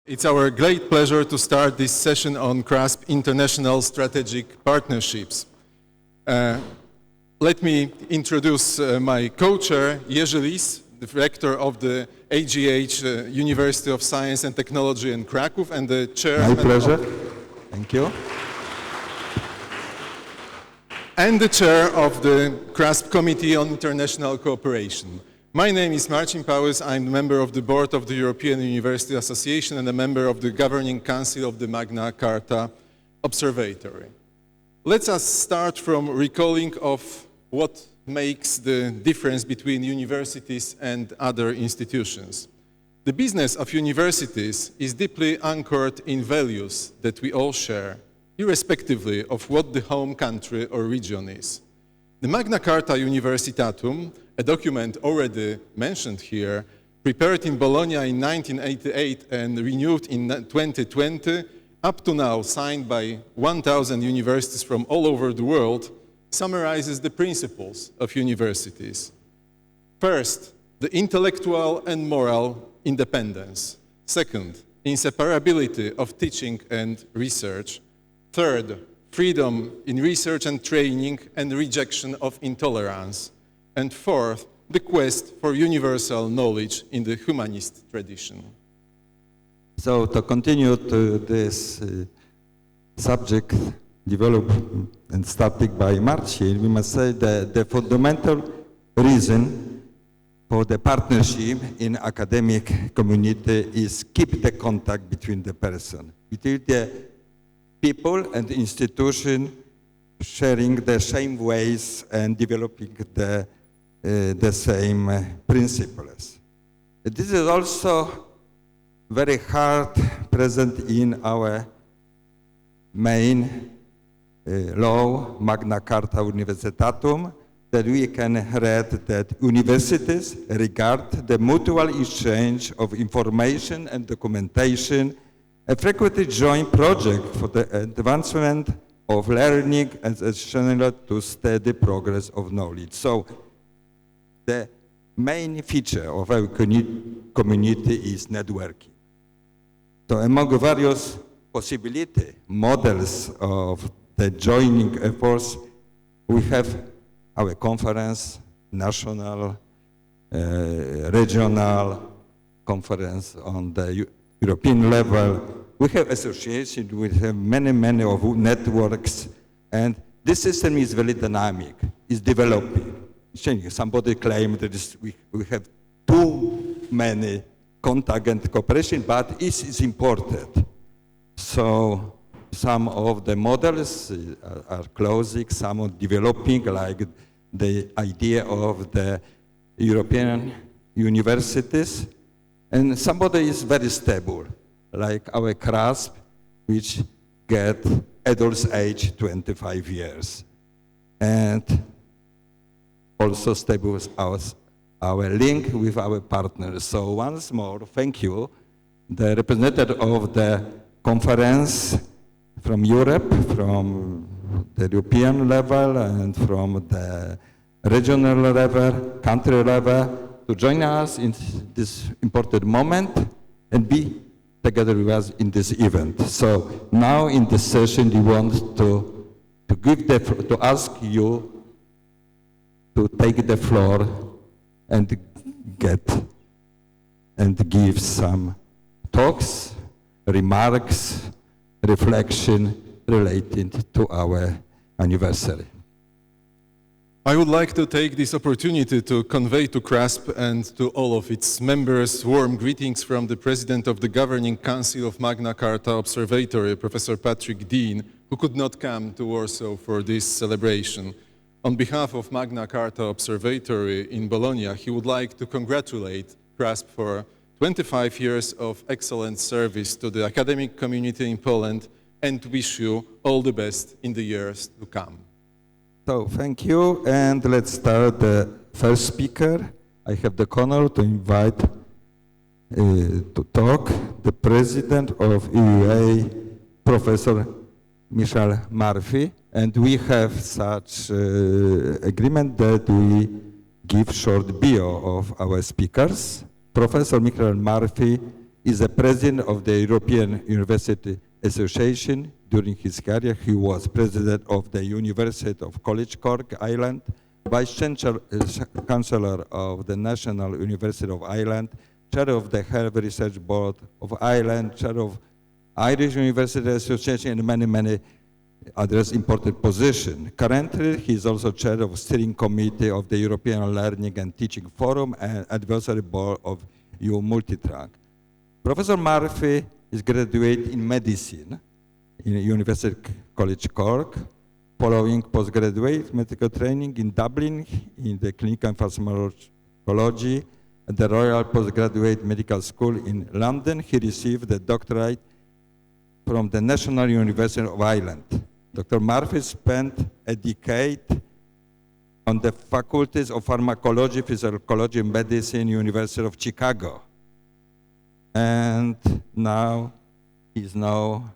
It's our great pleasure to start this session on KRASP International Strategic Partnerships. Let me introduce my co-chair, Jerzy Lis, the rector of the AGH University of Science and Technology in Kraków, and the chairman. My pleasure. Thank you. And the chair of the KRASP Committee on International Cooperation. My name is Marcin Pałys. I'm a member of the board of the European University Association and a member of the governing council of the Magna Carta Observatory. Let us start from recalling of what makes the difference between universities and other institutions. The business of universities is deeply anchored in values that we all share, irrespectively of what the home country or region is. The Magna Carta Universitatum, a document already mentioned here, prepared in Bologna in 1988 and renewed in 2020, up to now signed by 1,000 universities from all over the world, summarizes the principles of universities. First, the intellectual and moral independence. Second, inseparability of teaching and research. Third, freedom in research and training and rejection of intolerance. And fourth, the quest for universal knowledge in the humanist tradition. So to continue to this subject developed and started by Marcin, we must say that the fundamental reason for the partnership in academic community is keep the contact between the person, between the people and institution sharing the same ways and developing the same principles. This is also very hard present in our main law, Magna Carta Universitatum, that we can read that universities regard the mutual exchange of information and documentation a frequently joint project for the advancement of learning and essential to steady progress of knowledge. So the main feature of our community is networking. So among various possibility models of the joining efforts, we have our conference, national, regional conference on the European level. We have associations, we have many of networks, and this system is very dynamic, it's developing, it's changing. Somebody claimed that we have too many contact and cooperation, but it's important. So some of the models are closing, some are developing, like the idea of the European universities, and somebody is very stable, like our KRASP, which get adults age 25 years. And also stable is our link with our partners. So once more, thank you, the representative of the conference from Europe, from the European level, and from the regional level, country level, to join us in this important moment and be together with us in this event. So now in this session, we want to ask you to take the floor and give some talks, remarks, reflection related to our anniversary. I would like to take this opportunity to convey to KRASP and to all of its members warm greetings from the President of the Governing Council of Magna Carta Observatory, Professor Patrick Dean, who could not come to Warsaw for this celebration. On behalf of Magna Carta Observatory in Bologna, he would like to congratulate KRASP for 25 years of excellent service to the academic community in Poland and wish you all the best in the years to come. So thank you, and let's start the first speaker. I have the honor to invite to talk the president of EUA, Professor Michael Murphy, and we have such agreement that we give short bio of our speakers. Professor Michael Murphy is the president of the European University Association. During his career, he was president of the University of College Cork, Ireland, vice-chancellor of the National University of Ireland, chair of the Health Research Board of Ireland, chair of Irish University Association, and many, many other important positions. Currently, he is also chair of steering committee of the European Learning and Teaching Forum and advisory board of EU Multitrack. Professor Murphy is graduate in medicine in University College Cork, following postgraduate medical training in Dublin in the clinical pharmacology at the Royal Postgraduate Medical School in London. He received the doctorate from the National University of Ireland. Dr. Murphy spent a decade on the faculties of pharmacology, physiology, and medicine, University of Chicago. And now he's now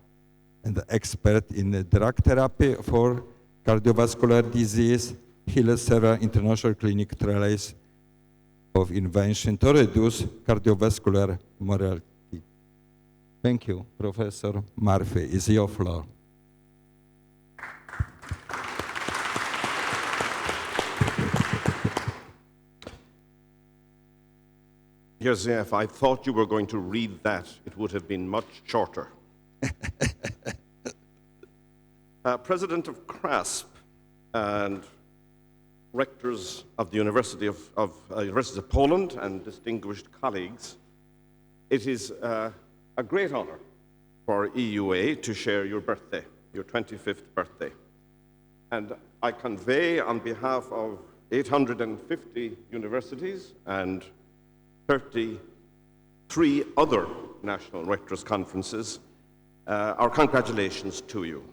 an expert in drug therapy for cardiovascular disease. He led several international clinical trials of invention to reduce cardiovascular mortality. Thank you, Professor Murphy. It's your floor. Jerzy, if I thought you were going to read that, it would have been much shorter. President of KRASP and rectors of the Universities of Poland and distinguished colleagues, it is a great honor for EUA to share your birthday, your 25th birthday. And I convey on behalf of 850 universities and 33 other national rectors' conferences our congratulations to you.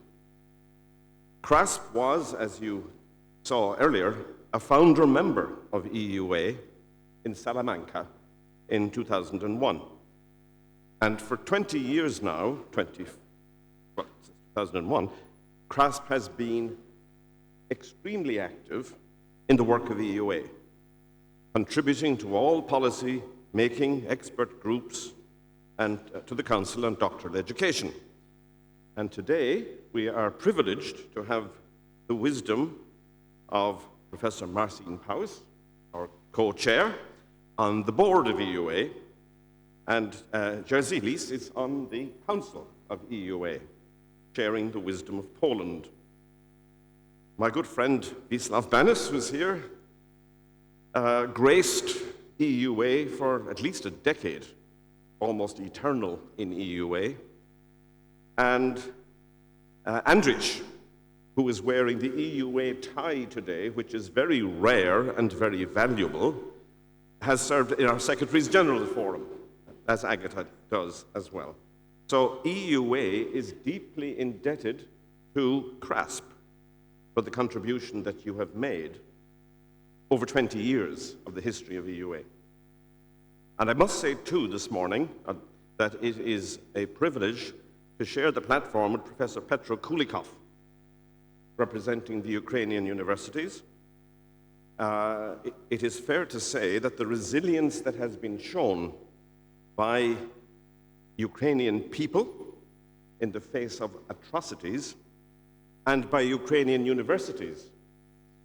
KRASP was, as you saw earlier, a founder member of EUA in Salamanca in 2001. And for 20 years now, since 2001, KRASP has been extremely active in the work of EUA, contributing to all policy making, expert groups, and to the Council on Doctoral Education. And today, we are privileged to have the wisdom of Professor Marcin Pałys, our co-chair, on the board of EUA, and Jerzy Lis is on the Council of EUA, sharing the wisdom of Poland. My good friend Wisław Banis, who's here, graced EUA for at least a decade, almost eternal in EUA. And Andrich, who is wearing the EUA tie today, which is very rare and very valuable, has served in our Secretaries General Forum, as Agatha does as well. So EUA is deeply indebted to KRASP for the contribution that you have made over 20 years of the history of EUA. And I must say, too, this morning, that it is a privilege to share the platform with Professor Petro Kulikov, representing the Ukrainian universities. It is fair to say that the resilience that has been shown by Ukrainian people in the face of atrocities and by Ukrainian universities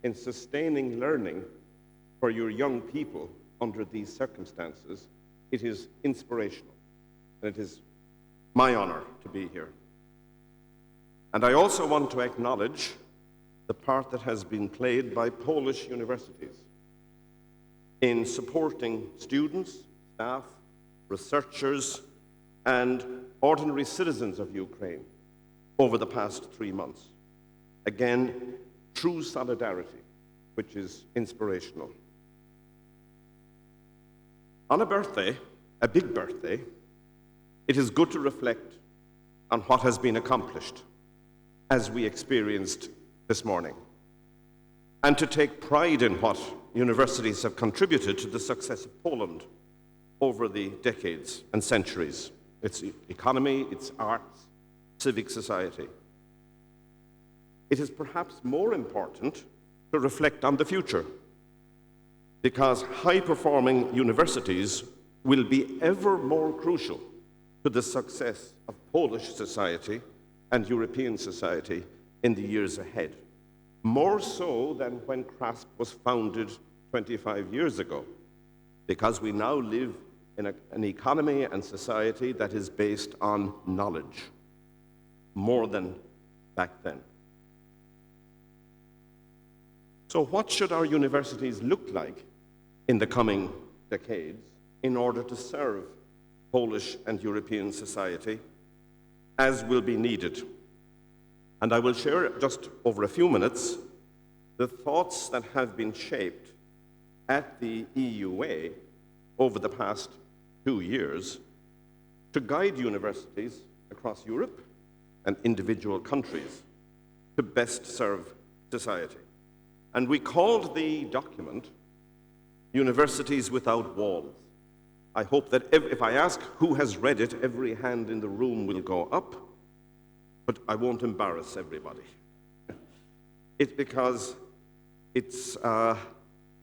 in sustaining learning for your young people under these circumstances, it is inspirational. And it is my honor to be here. And I also want to acknowledge the part that has been played by Polish universities in supporting students, staff, researchers, and ordinary citizens of Ukraine over the past 3 months. Again, true solidarity, which is inspirational. On a birthday, a big birthday, it is good to reflect on what has been accomplished, as we experienced this morning, and to take pride in what universities have contributed to the success of Poland over the decades and centuries, its economy, its arts, civic society. It is perhaps more important to reflect on the future, because high-performing universities will be ever more crucial to the success of Polish society and European society in the years ahead, more so than when KRASP was founded 25 years ago, because we now live in an economy and society that is based on knowledge, more than back then. So what should our universities look like in the coming decades in order to serve Polish and European society, as will be needed? And I will share just over a few minutes the thoughts that have been shaped at the EUA over the past 2 years to guide universities across Europe and individual countries to best serve society. And we called the document Universities Without Walls. I hope that if I ask who has read it, every hand in the room will go up, but I won't embarrass everybody. It's because it's an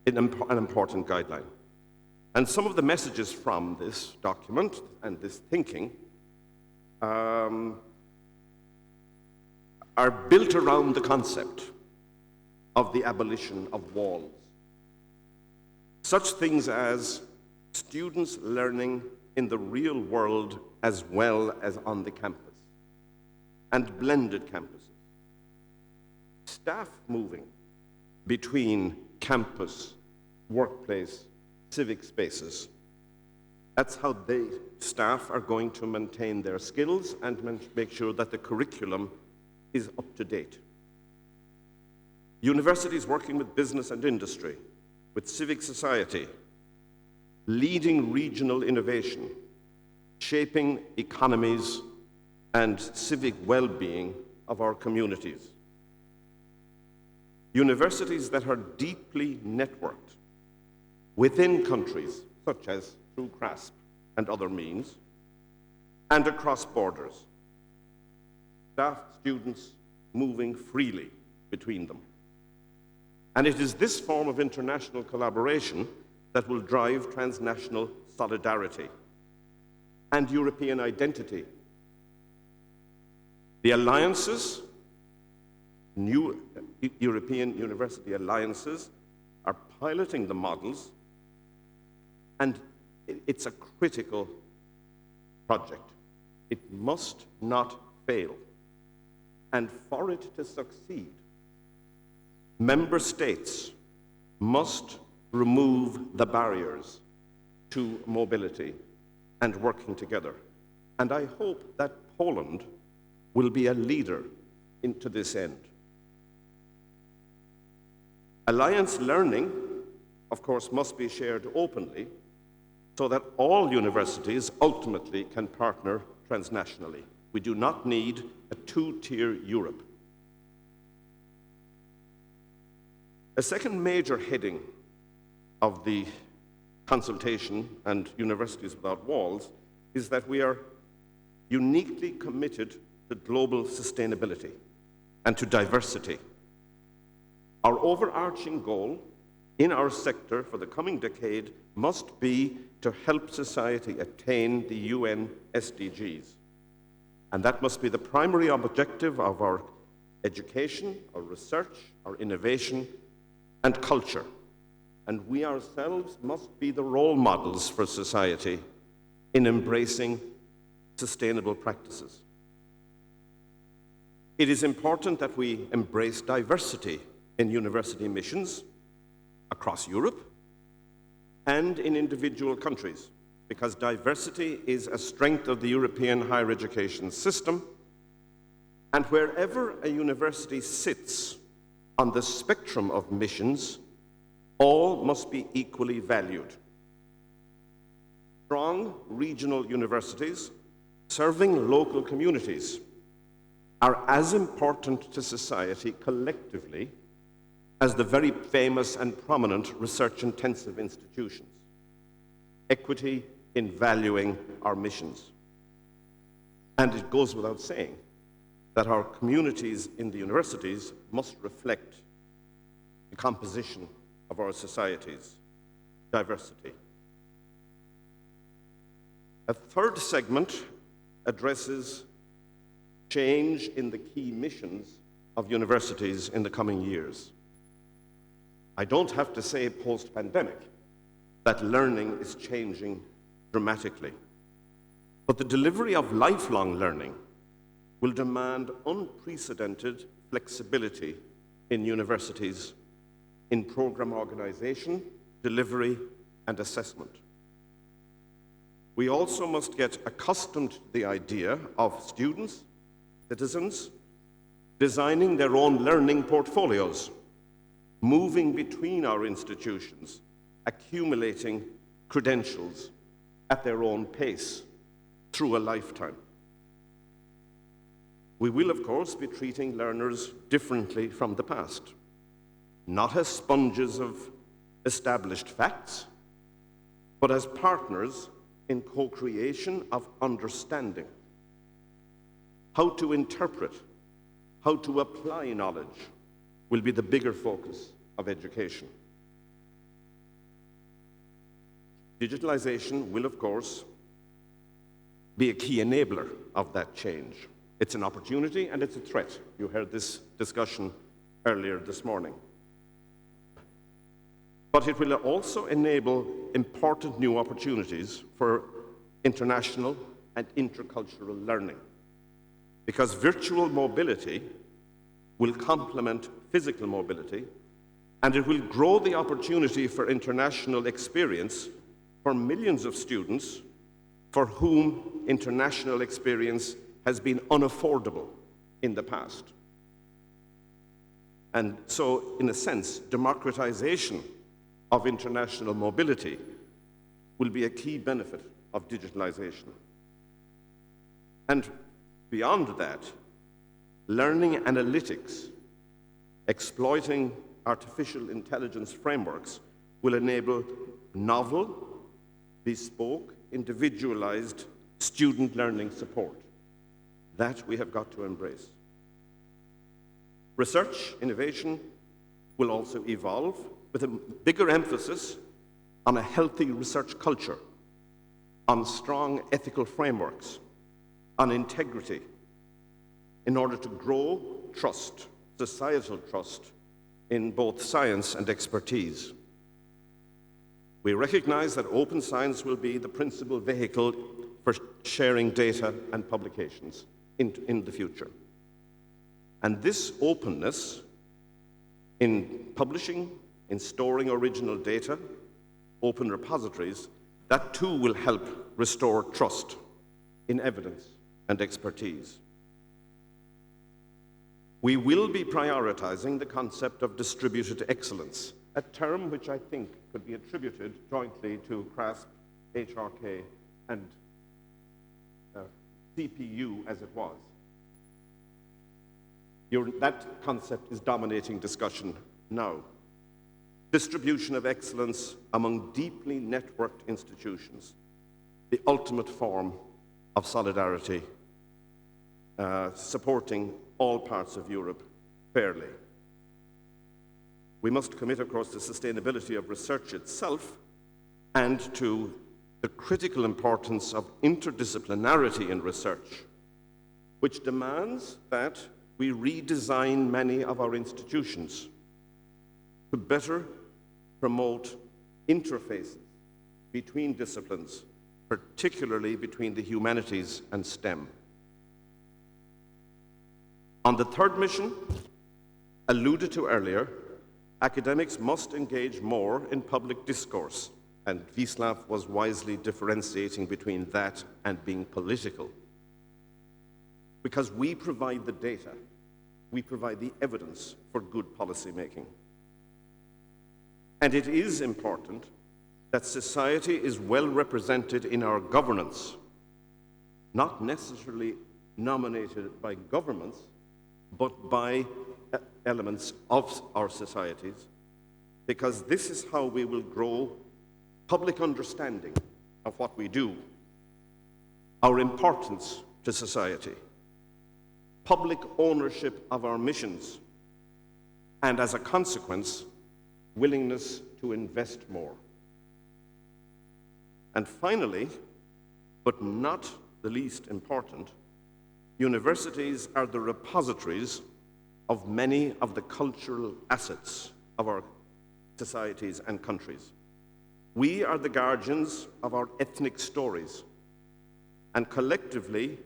important guideline. And some of the messages from this document and this thinking are built around the concept of the abolition of walls. Such things as students learning in the real world as well as on the campus, and blended campuses. Staff moving between campus, workplace, civic spaces. That's how staff are going to maintain their skills and make sure that the curriculum is up to date. Universities working with business and industry, with civic society, leading regional innovation, shaping economies and civic well-being of our communities. Universities that are deeply networked within countries, such as through KRASP and other means, and across borders. Staff, students moving freely between them. And it is this form of international collaboration that will drive transnational solidarity and European identity. The alliances, new European university alliances, are piloting the models, and it's a critical project. It must not fail. And for it to succeed, member states must remove the barriers to mobility and working together. And I hope that Poland will be a leader into this end. Alliance learning, of course, must be shared openly so that all universities ultimately can partner transnationally. We do not need a two-tier Europe. A second major heading of the consultation and Universities Without Walls is that we are uniquely committed to global sustainability and to diversity. Our overarching goal in our sector for the coming decade must be to help society attain the UN SDGs. And that must be the primary objective of our education, our research, our innovation, and culture. And we ourselves must be the role models for society in embracing sustainable practices. It is important that we embrace diversity in university missions across Europe and in individual countries, because diversity is a strength of the European higher education system, and wherever a university sits on the spectrum of missions, all must be equally valued. Strong regional universities serving local communities are as important to society collectively as the very famous and prominent research-intensive institutions. Equity in valuing our missions. And it goes without saying that our communities in the universities must reflect the composition of our society's diversity. A third segment addresses change in the key missions of universities in the coming years. I don't have to say post-pandemic that learning is changing dramatically, but the delivery of lifelong learning will demand unprecedented flexibility in universities in program organization, delivery, and assessment. We also must get accustomed to the idea of students, citizens, designing their own learning portfolios, moving between our institutions, accumulating credentials at their own pace through a lifetime. We will, of course, be treating learners differently from the past, not as sponges of established facts, but as partners in co-creation of understanding. How to interpret, how to apply knowledge will be the bigger focus of education. Digitalization will, of course, be a key enabler of that change. It's an opportunity and it's a threat. You heard this discussion earlier this morning. But it will also enable important new opportunities for international and intercultural learning, because virtual mobility will complement physical mobility, and it will grow the opportunity for international experience for millions of students for whom international experience has been unaffordable in the past. And so, in a sense, democratization of international mobility will be a key benefit of digitalization. And beyond that, learning analytics, exploiting artificial intelligence frameworks, will enable novel, bespoke, individualized student learning support. That we have got to embrace. Research, innovation will also evolve with a bigger emphasis on a healthy research culture, on strong ethical frameworks, on integrity, in order to grow trust, societal trust, in both science and expertise. We recognize that open science will be the principal vehicle for sharing data and publications in the future. And this openness in publishing, in storing original data, open repositories, that too will help restore trust in evidence and expertise. We will be prioritizing the concept of distributed excellence, a term which I think could be attributed jointly to KRASP, HRK, and CPU as it was. That concept is dominating discussion now. Distribution of excellence among deeply networked institutions, the ultimate form of solidarity, supporting all parts of Europe fairly. We must commit, of course, to sustainability of research itself and to the critical importance of interdisciplinarity in research, which demands that we redesign many of our institutions to better promote interfaces between disciplines, particularly between the humanities and STEM. On the third mission, alluded to earlier, academics must engage more in public discourse, and Wisław was wisely differentiating between that and being political. Because we provide the data, we provide the evidence for good policy making. And it is important that society is well represented in our governance, not necessarily nominated by governments, but by elements of our societies, because this is how we will grow public understanding of what we do, our importance to society, public ownership of our missions, and as a consequence, willingness to invest more. And finally, but not the least important, universities are the repositories of many of the cultural assets of our societies and countries. We are the guardians of our ethnic stories, and collectively,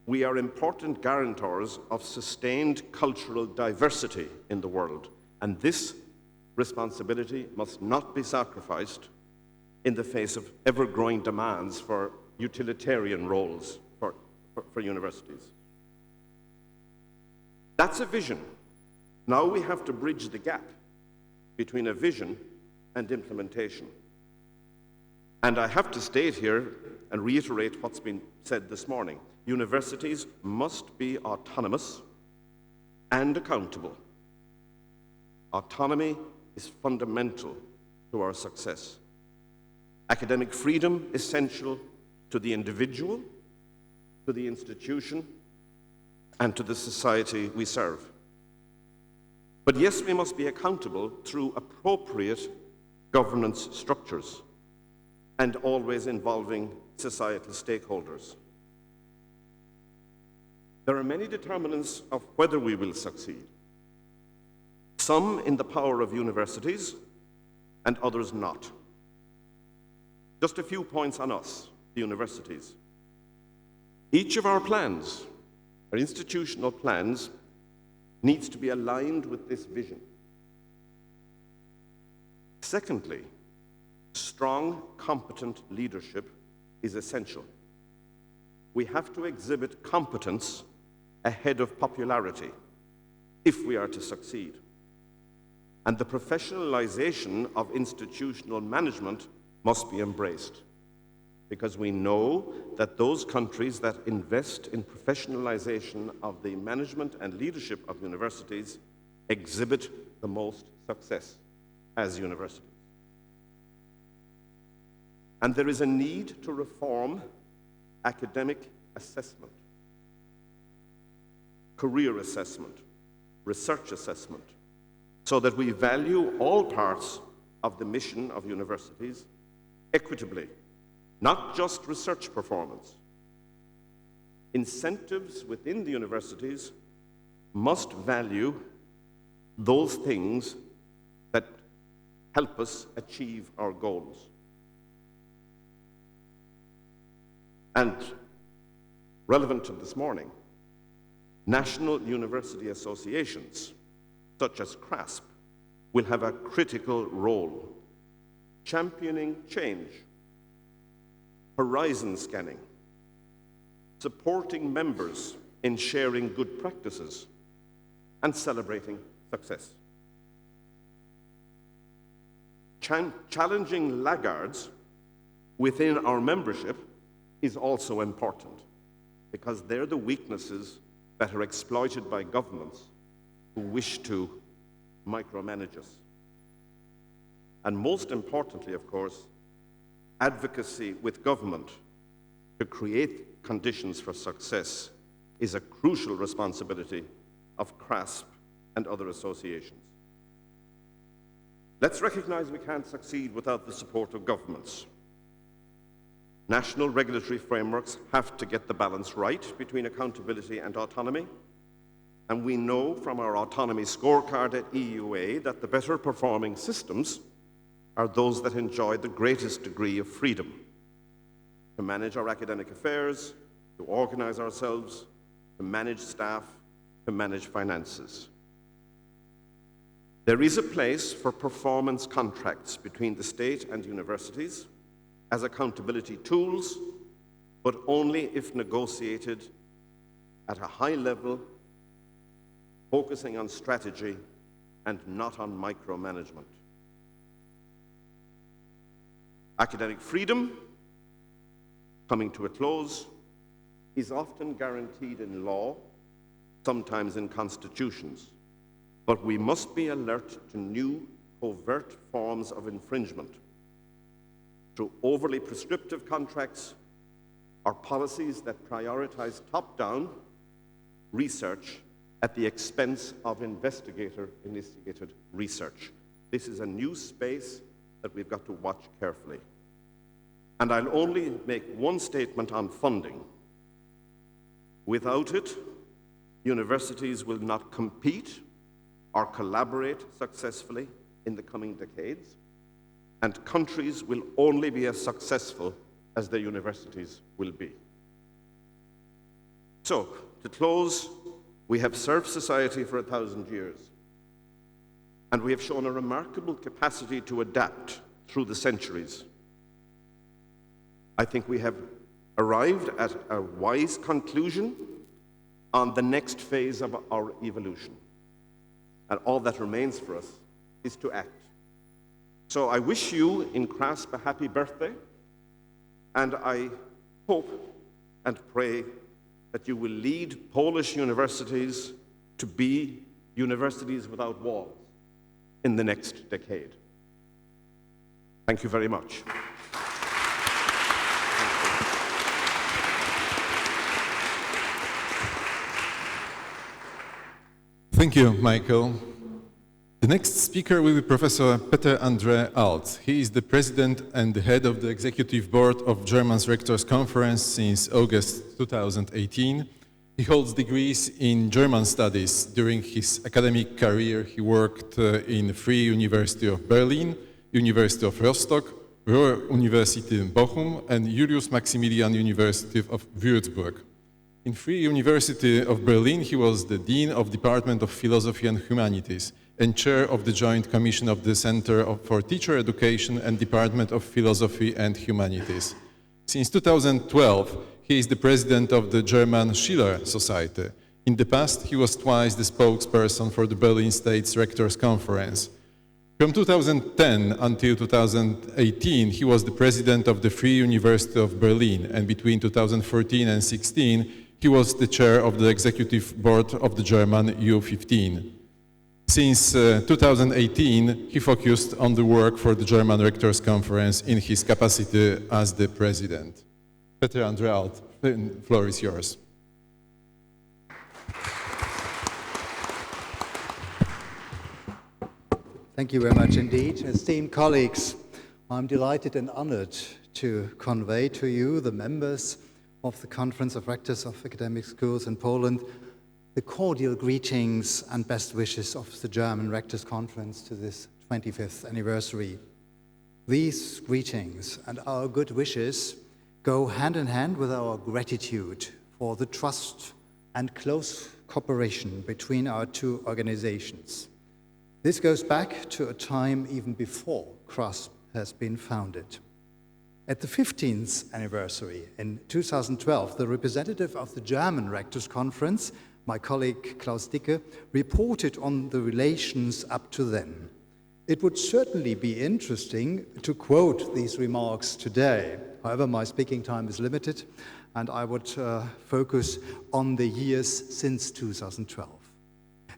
we are important guarantors of sustained cultural diversity in the world, and this responsibility must not be sacrificed in the face of ever-growing demands for utilitarian roles for universities. That's a vision. Now we have to bridge the gap between a vision and implementation. And I have to state here and reiterate what's been said this morning. Universities must be autonomous and accountable. Autonomy is fundamental to our success. Academic freedom is essential to the individual, to the institution, and to the society we serve. But yes, we must be accountable through appropriate governance structures and always involving societal stakeholders. There are many determinants of whether we will succeed. Some in the power of universities and others not. Just a few points on us, the universities. Each of our plans, our institutional plans, needs to be aligned with this vision. Secondly, strong, competent leadership is essential. We have to exhibit competence ahead of popularity if we are to succeed. And the professionalization of institutional management must be embraced, because we know that those countries that invest in professionalization of the management and leadership of universities exhibit the most success as universities. And there is a need to reform academic assessment, career assessment, research assessment, so that we value all parts of the mission of universities equitably, not just research performance. Incentives within the universities must value those things that help us achieve our goals. And relevant to this morning, national university associations, such as KRASP, will have a critical role championing change, horizon scanning, supporting members in sharing good practices, and celebrating success. Challenging laggards within our membership is also important, because they're the weaknesses that are exploited by governments who wish to micromanage us. And most importantly, of course, advocacy with government to create conditions for success is a crucial responsibility of KRASP and other associations. Let's recognize we can't succeed without the support of governments. National regulatory frameworks have to get the balance right between accountability and autonomy. And we know from our autonomy scorecard at EUA that the better performing systems are those that enjoy the greatest degree of freedom to manage our academic affairs, to organize ourselves, to manage staff, to manage finances. There is a place for performance contracts between the state and universities as accountability tools, but only if negotiated at a high level, focusing on strategy and not on micromanagement. Academic freedom, coming to a close, is often guaranteed in law, sometimes in constitutions, but we must be alert to new overt forms of infringement through overly prescriptive contracts or policies that prioritize top-down research at the expense of investigator-initiated research. This is a new space that we've got to watch carefully. And I'll only make one statement on funding, Without it, universities will not compete or collaborate successfully in the coming decades, and countries will only be as successful as their universities will be. So, to close, we have served society for 1,000 years, and we have shown a remarkable capacity to adapt through the centuries. I think we have arrived at a wise conclusion on the next phase of our evolution. And all that remains for us is to act. So I wish you in KRASP a happy birthday, and I hope and pray that you will lead Polish universities to be universities without walls in the next decade. Thank you very much. Thank you, Michael. The next speaker will be Professor Peter-André Alt. He is the president and the head of the executive board of German's Rectors Conference since August 2018. He holds degrees in German studies. During his academic career, he worked in Free University of Berlin, University of Rostock, Ruhr University in Bochum, and Julius Maximilian University of Würzburg. In Free University of Berlin, he was the Dean of Department of Philosophy and Humanities and chair of the Joint Commission of the Center for Teacher Education and Department of Philosophy and Humanities. Since 2012, he is the president of the German Schiller Society. In the past, he was twice the spokesperson for the Berlin State's Rectors Conference. From 2010 until 2018, he was the president of the Free University of Berlin, and between 2014 and 2016, he was the chair of the executive board of the German U15. Since 2018, he focused on the work for the German Rectors Conference in his capacity as the president. Peter-André Alt, the floor is yours. Thank you very much indeed. Esteemed colleagues, I'm delighted and honored to convey to you, the members of the Conference of Rectors of Academic Schools in Poland, the cordial greetings and best wishes of the German Rectors Conference to this 25th anniversary. These greetings and our good wishes go hand in hand with our gratitude for the trust and close cooperation between our two organizations. This goes back to a time even before KRASP has been founded. At the 15th anniversary in 2012, the representative of the German Rectors Conference, my colleague Klaus Dicke, reported on the relations up to then. It would certainly be interesting to quote these remarks today. However, my speaking time is limited, and I would focus on the years since 2012.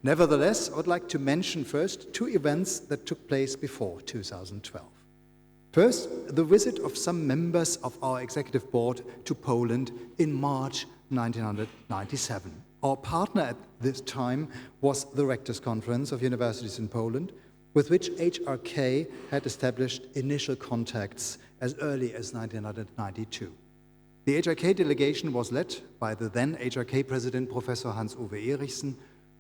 Nevertheless, I would like to mention first two events that took place before 2012. First, the visit of some members of our executive board to Poland in March 1997. Our partner at this time was the Rectors Conference of Universities in Poland, with which HRK had established initial contacts as early as 1992. The HRK delegation was led by the then HRK president, Professor Hans-Uwe Erichsen,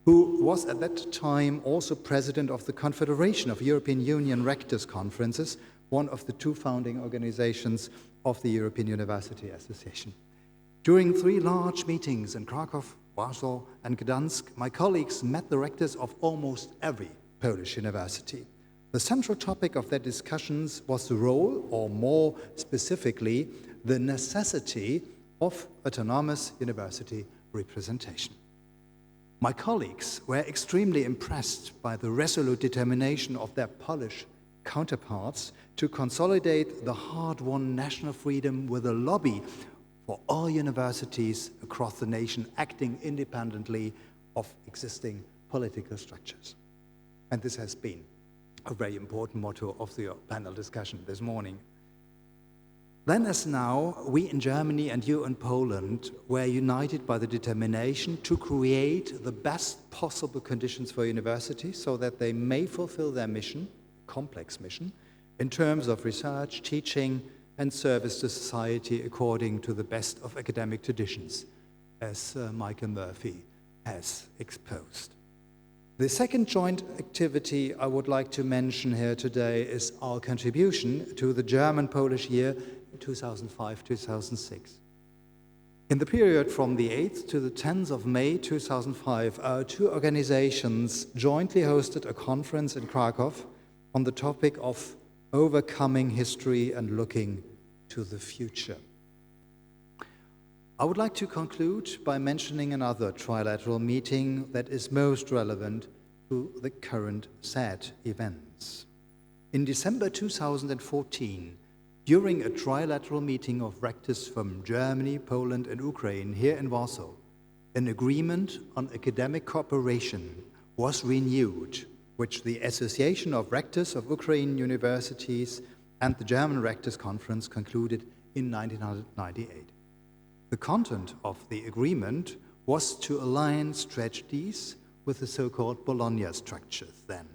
who was at that time also president of the Confederation of European Union Rectors Conferences, one of the two founding organizations of the European University Association. During 3 large meetings in Krakow, Warsaw, and Gdansk, my colleagues met the rectors of almost every Polish university. The central topic of their discussions was the role, or more specifically, the necessity of autonomous university representation. My colleagues were extremely impressed by the resolute determination of their Polish counterparts to consolidate the hard-won national freedom with a lobby for all universities across the nation acting independently of existing political structures. And this has been a very important motto of the panel discussion this morning. Then as now, we in Germany and you in Poland were united by the determination to create the best possible conditions for universities so that they may fulfill their mission, complex mission, in terms of research, teaching, and service to society according to the best of academic traditions. as Michael Murphy has exposed. The second joint activity I would like to mention here today is our contribution to the German-Polish year 2005-2006. In the period from the 8th to the 10th of May 2005, our two organizations jointly hosted a conference in Krakow on the topic of overcoming history and looking to the future. I would like to conclude by mentioning another trilateral meeting that is most relevant to the current sad events. In December 2014, during a trilateral meeting of rectors from Germany, Poland, and Ukraine here in Warsaw, an agreement on academic cooperation was renewed, which the Association of Rectors of Ukrainian Universities and the German Rectors Conference concluded in 1998. The content of the agreement was to align strategies with the so-called Bologna structures then.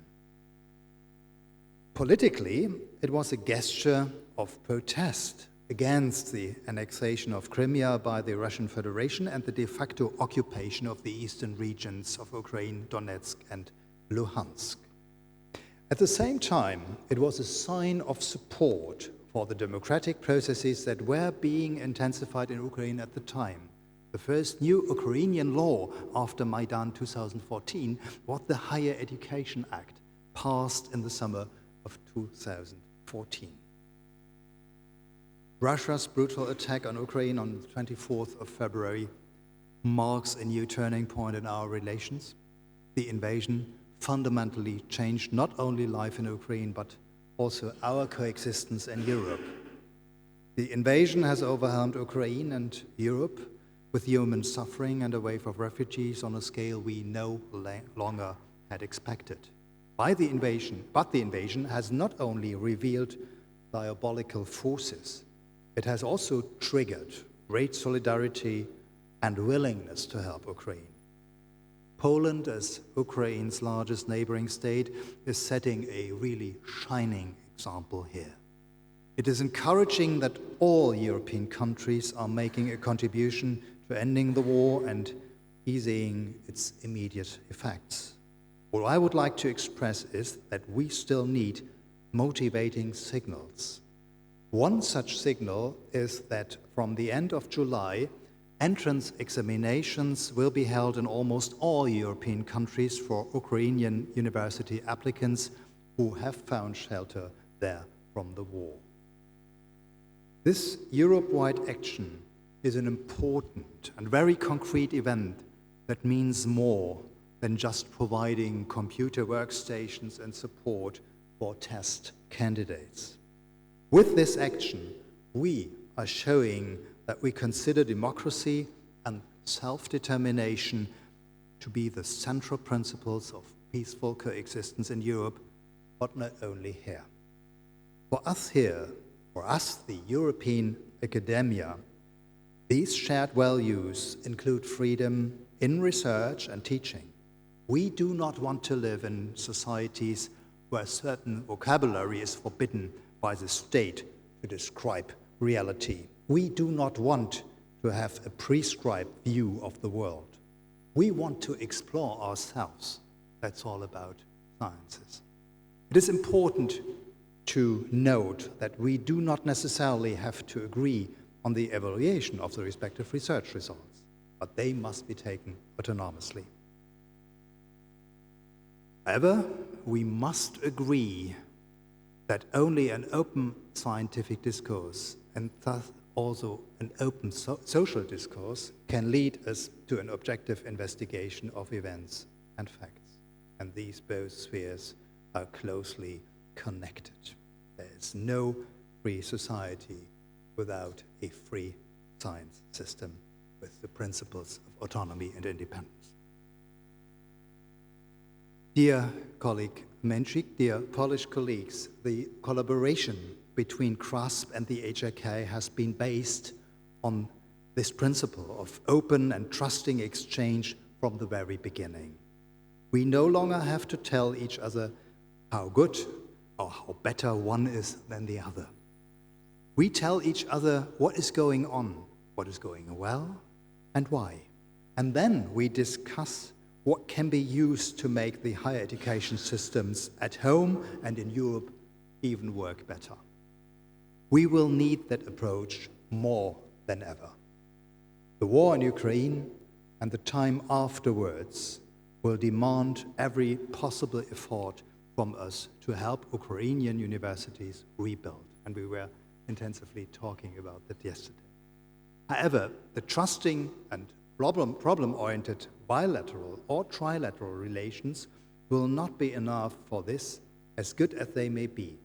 Politically, it was a gesture of protest against the annexation of Crimea by the Russian Federation and the de facto occupation of the eastern regions of Ukraine, Donetsk and Luhansk. At the same time, it was a sign of support for the democratic processes that were being intensified in Ukraine at the time. The first new Ukrainian law after Maidan 2014 was the Higher Education Act, passed in the summer of 2014. Russia's brutal attack on Ukraine on the 24th of February marks a new turning point in our relations. The invasion fundamentally changed not only life in Ukraine, but also our coexistence in Europe. The invasion has overwhelmed Ukraine and Europe with human suffering and a wave of refugees on a scale we no longer had expected. But the invasion has not only revealed diabolical forces, it has also triggered great solidarity and willingness to help Ukraine. Poland, as Ukraine's largest neighboring state, is setting a really shining example here. It is encouraging that all European countries are making a contribution to ending the war and easing its immediate effects. What I would like to express is that we still need motivating signals. One such signal is that from the end of July, entrance examinations will be held in almost all European countries for Ukrainian university applicants who have found shelter there from the war. This Europe-wide action is an important and very concrete event that means more than just providing computer workstations and support for test candidates. With this action, we are showing that we consider democracy and self-determination to be the central principles of peaceful coexistence in Europe, but not only here. For us, the European academia, these shared values include freedom in research and teaching. We do not want to live in societies where certain vocabulary is forbidden by the state to describe reality. We do not want to have a prescribed view of the world. We want to explore ourselves. That's all about sciences. It is important to note that we do not necessarily have to agree on the evaluation of the respective research results, but they must be taken autonomously. However, we must agree that only an open scientific discourse and thus also an open social discourse can lead us to an objective investigation of events and facts. And these both spheres are closely connected. There is no free society without a free science system with the principles of autonomy and independence. Dear colleague Menchik, dear Polish colleagues, the collaboration between KRASP and the HRK has been based on this principle of open and trusting exchange from the very beginning. We no longer have to tell each other how good or how better one is than the other. We tell each other what is going on, what is going well, and why. And then we discuss what can be used to make the higher education systems at home and in Europe even work better. We will need that approach more than ever. The war in Ukraine and the time afterwards will demand every possible effort from us to help Ukrainian universities rebuild. And we were intensively talking about that yesterday. However, the trusting and problem-oriented bilateral or trilateral relations will not be enough for this, as good as they may be.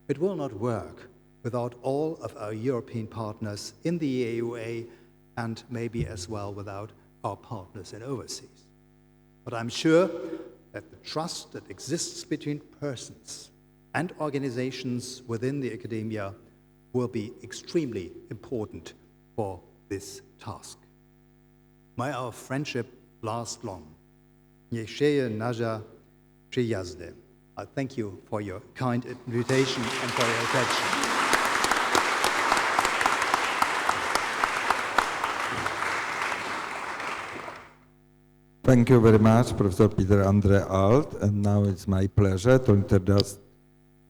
It will not work without all of our European partners in the EAUA and maybe as well without our partners in overseas. But I'm sure that the trust that exists between persons and organizations within the academia will be extremely important for this task. May our friendship last long. Niech sieje nasza przyjaźń. I thank you for your kind invitation and for your attention. Thank you very much, Professor Peter-André Alt. And now it's my pleasure to introduce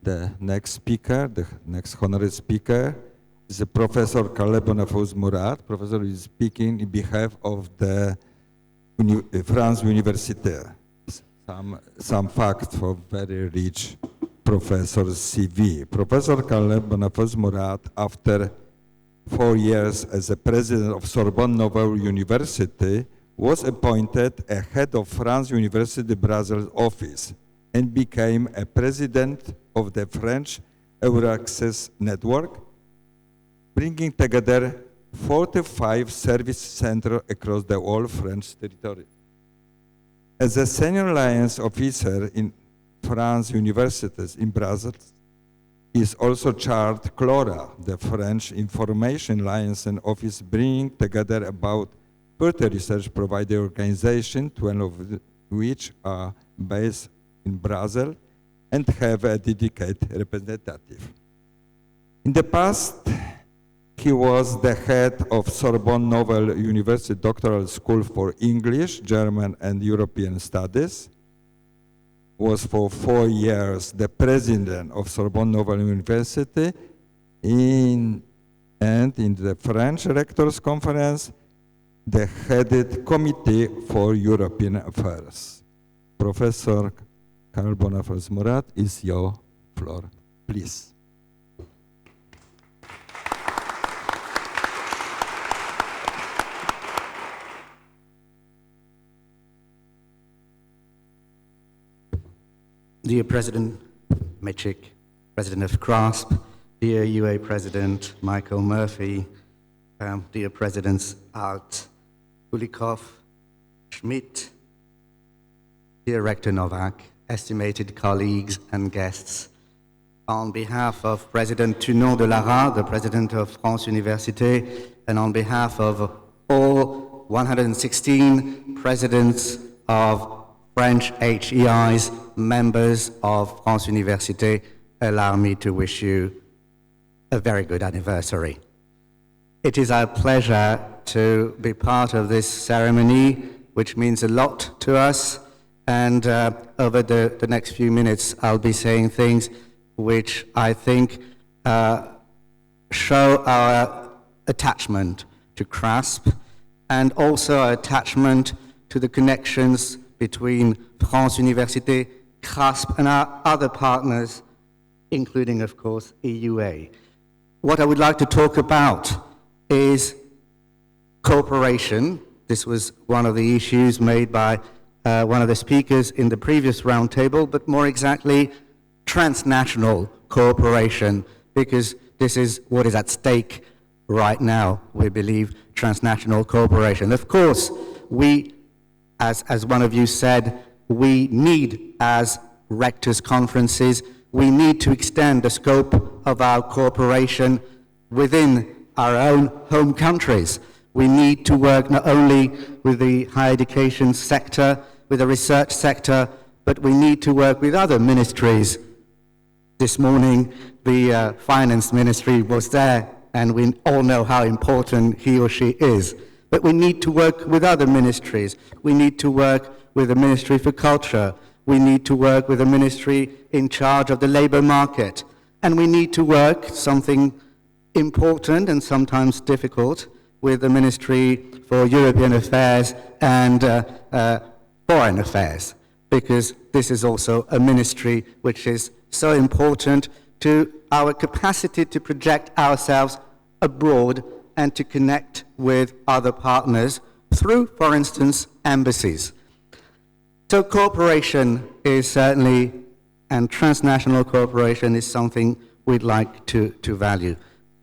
the next speaker, the next honorary speaker. Is Professor Khaled Bonafous Mourad. Professor is speaking on behalf of the France Université. Some facts for very rich professor's CV. Professor Khaled Bonafous Mourad, after 4 years as a president of Sorbonne Nouvelle University, was appointed a head of France University Brussels office and became a president of the French Euraccess network, bringing together 45 service centers across the whole French territory. As a senior alliance officer in France universities in Brussels, he is also chaired CLORA, the French Information Alliance and Office, bringing together about 30 research provider organizations, 12 of which are based in Brussels and have a dedicated representative. In the past, he was the head of Sorbonne Nouvelle University Doctoral School for English, German, and European Studies, was for 4 years the president of Sorbonne Nouvelle University, and in the French Rectors Conference, the headed Committee for European Affairs. Professor Khaled Bonafous Mourad, is your floor, please. Dear President Michik, President of KRASP, dear UA President Michael Murphy, dear Presidents Alt, Kulikov, Schmidt, dear Rector Novak, estimated colleagues and guests, on behalf of President Tunon de Lara, the President of France Université, and on behalf of all 116 presidents of French HEIs, members of France Université, allow me to wish you a very good anniversary. It is our pleasure to be part of this ceremony, which means a lot to us, and over the next few minutes I'll be saying things which I think show our attachment to KRASP and also our attachment to the connections between France Université, KRASP, and our other partners, including, of course, EUA. What I would like to talk about is cooperation. This was one of the issues made by one of the speakers in the previous roundtable, but more exactly, transnational cooperation, because this is what is at stake right now, we believe, transnational cooperation. Of course, we, as one of you said, we need, as rectors' conferences, we need to extend the scope of our cooperation within our own home countries. We need to work not only with the higher education sector, with the research sector, but we need to work with other ministries. This morning, the finance ministry was there, and we all know how important he or she is. But we need to work with other ministries. We need to work with the Ministry for Culture. We need to work with the ministry in charge of the labor market. And we need to work, something important and sometimes difficult, with the Ministry for European Affairs and Foreign Affairs, because this is also a ministry which is so important to our capacity to project ourselves abroad and to connect with other partners through, for instance, embassies. So cooperation is certainly, and transnational cooperation is something we'd like to value.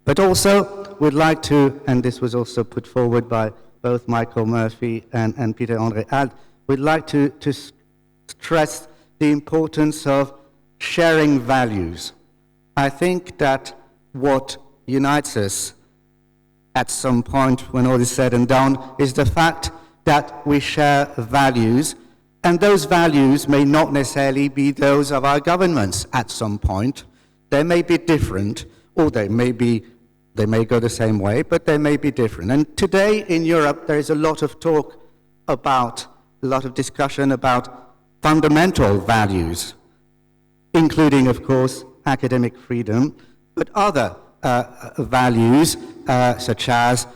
But also, we'd like to, and this was also put forward by both Michael Murphy and Peter-André Alt, we'd like to stress the importance of sharing values. I think that what unites us at some point, when all is said and done, is the fact that we share values, and those values may not necessarily be those of our governments at some point. They may be different, or they may go the same way, but they may be different. And today in Europe, there is a lot of talk about, a lot of discussion about fundamental values, including, of course, academic freedom, but other values such as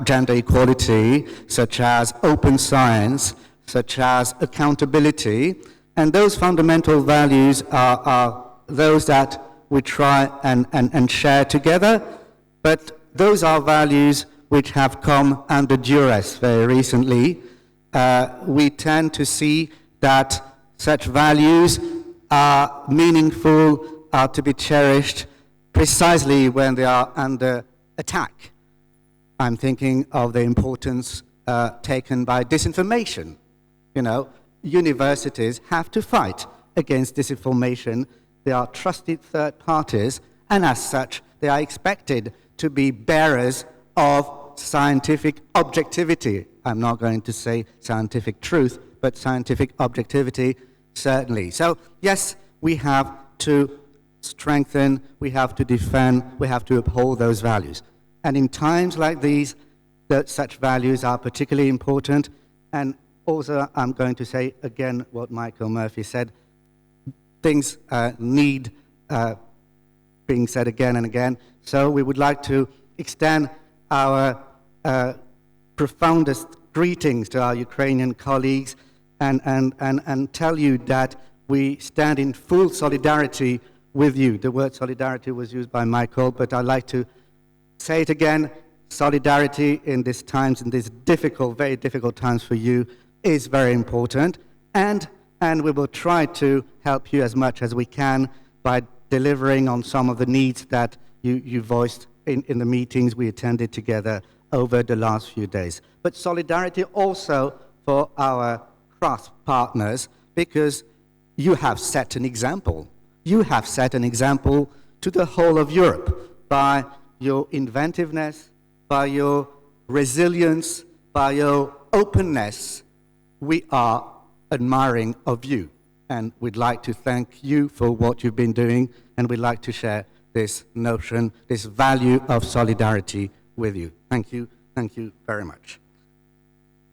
gender equality, such as open science, such as accountability. And those fundamental values are those that we try and share together, but those are values which have come under duress very recently. We tend to see that such values are meaningful, are to be cherished precisely when they are under attack. I'm thinking of the importance taken by disinformation. You know, universities have to fight against disinformation. They are trusted third parties, and as such, they are expected to be bearers of scientific objectivity. I'm not going to say scientific truth, but scientific objectivity, certainly. So, yes, we have to strengthen, we have to defend, we have to uphold those values. And in times like these, such values are particularly important. And also, I'm going to say again what Michael Murphy said, things need being said again and again. So we would like to extend our profoundest greetings to our Ukrainian colleagues and tell you that we stand in full solidarity with you. The word solidarity was used by Michael, but I'd like to say it again. Solidarity in these times, in these difficult, very difficult times for you, is very important. And we will try to help you as much as we can by delivering on some of the needs that you voiced in the meetings we attended together over the last few days. But solidarity also for our KRASP partners, because you have set an example. You have set an example to the whole of Europe by your inventiveness, by your resilience, by your openness. We are admiring of you, and we'd like to thank you for what you've been doing, and we'd like to share this notion, this value of solidarity with you. Thank you very much.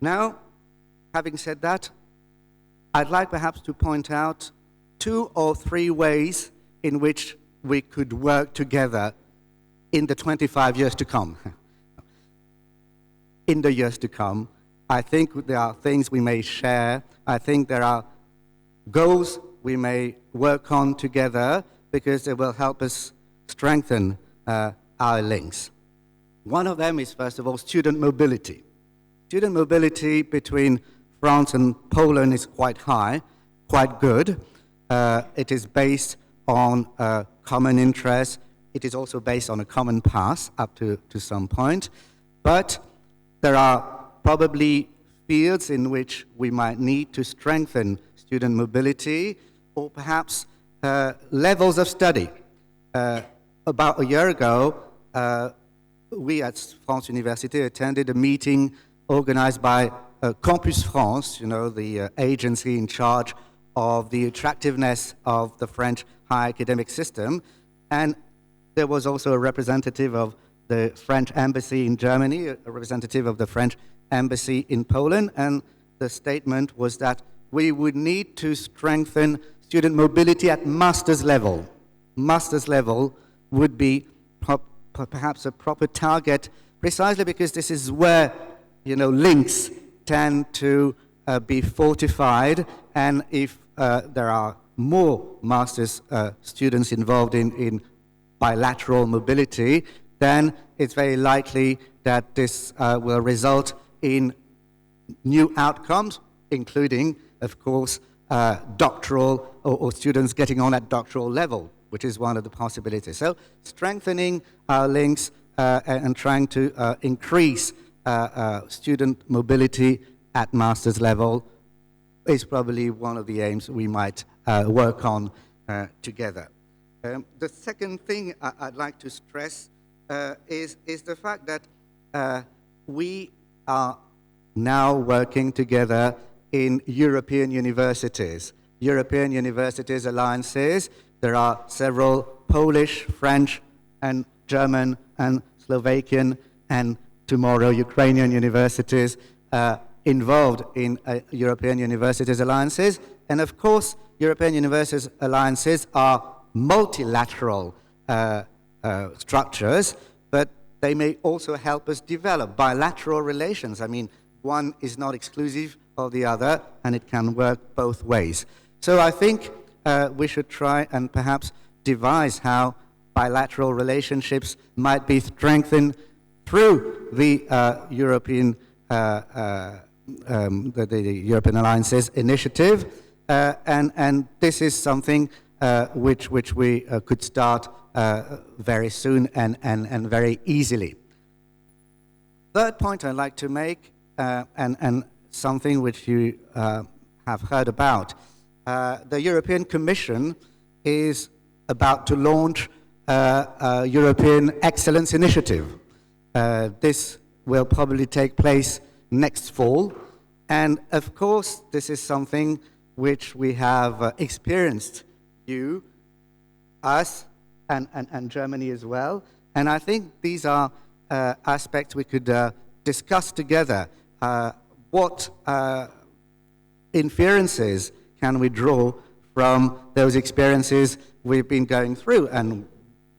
Now, having said that, I'd like perhaps to point out 2 or 3 ways in which we could work together in the 25 years to come. In the years to come, I think there are things we may share. I think there are goals we may work on together because they will help us strengthen our links. One of them is, first of all, student mobility. Student mobility between France and Poland is quite high, quite good. It is based on common interests. It is also based on a common path up to some point. But there are probably fields in which we might need to strengthen student mobility, or perhaps levels of study. About a year ago, we at France Université attended a meeting organized by Campus France, you know, the agency in charge of the attractiveness of the French higher academic system. And there was also a representative of the French embassy in Germany, a representative of the French embassy in Poland, and the statement was that we would need to strengthen student mobility at master's level. Master's level would be perhaps a proper target, precisely because this is where, links tend to be fortified, and if there are more master's students involved in bilateral mobility, then it's very likely that this will result in new outcomes, including, of course, doctoral or students getting on at doctoral level, which is one of the possibilities. So strengthening our links and trying to increase student mobility at master's level is probably one of the aims we might work on together. The second thing I'd like to stress is the fact that we are now working together in European universities. European universities alliances. There are several Polish, French, and German, and Slovakian, and tomorrow Ukrainian universities involved in European universities alliances. And of course, European universities alliances are multilateral structures, but they may also help us develop bilateral relations. I mean, one is not exclusive of the other, and it can work both ways. So I think we should try and perhaps devise how bilateral relationships might be strengthened through the European European Alliances initiative, and this is something which we could start very soon and very easily. Third point I'd like to make, and something which you have heard about, the European Commission is about to launch a European Excellence Initiative. This will probably take place next fall, and of course this is something which we have experienced, us, and Germany as well, and I think these are aspects we could discuss together. What inferences can we draw from those experiences we've been going through and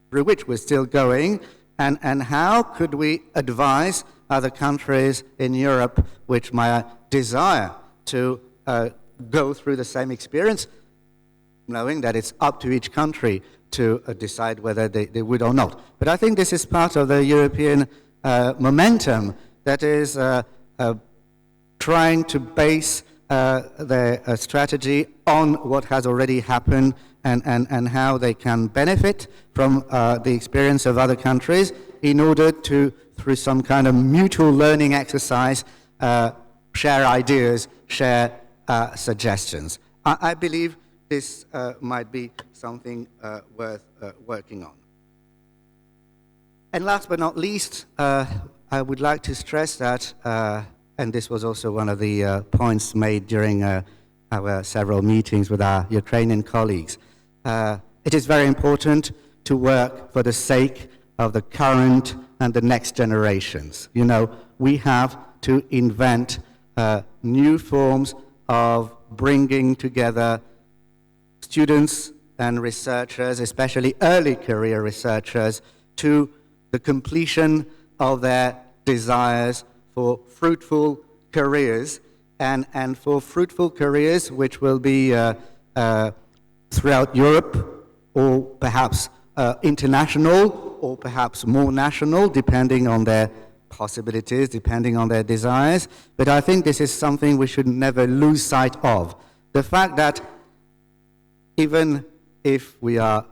through which we're still going, and how could we advise other countries in Europe which might desire to go through the same experience, knowing that it's up to each country to decide whether they would or not. But I think this is part of the European momentum that is trying to base their strategy on what has already happened and how they can benefit from the experience of other countries in order to, through some kind of mutual learning exercise, share ideas, share suggestions. I believe this might be something worth working on. And last but not least, I would like to stress that, and this was also one of the points made during our several meetings with our Ukrainian colleagues, it is very important to work for the sake of the current and the next generations. You know, we have to invent new forms of bringing together students and researchers, especially early career researchers, to the completion of their desires for fruitful careers, and for fruitful careers which will be throughout Europe, or perhaps international, or perhaps more national, depending on their possibilities, depending on their desires. But I think this is something we should never lose sight of. The fact that even if we are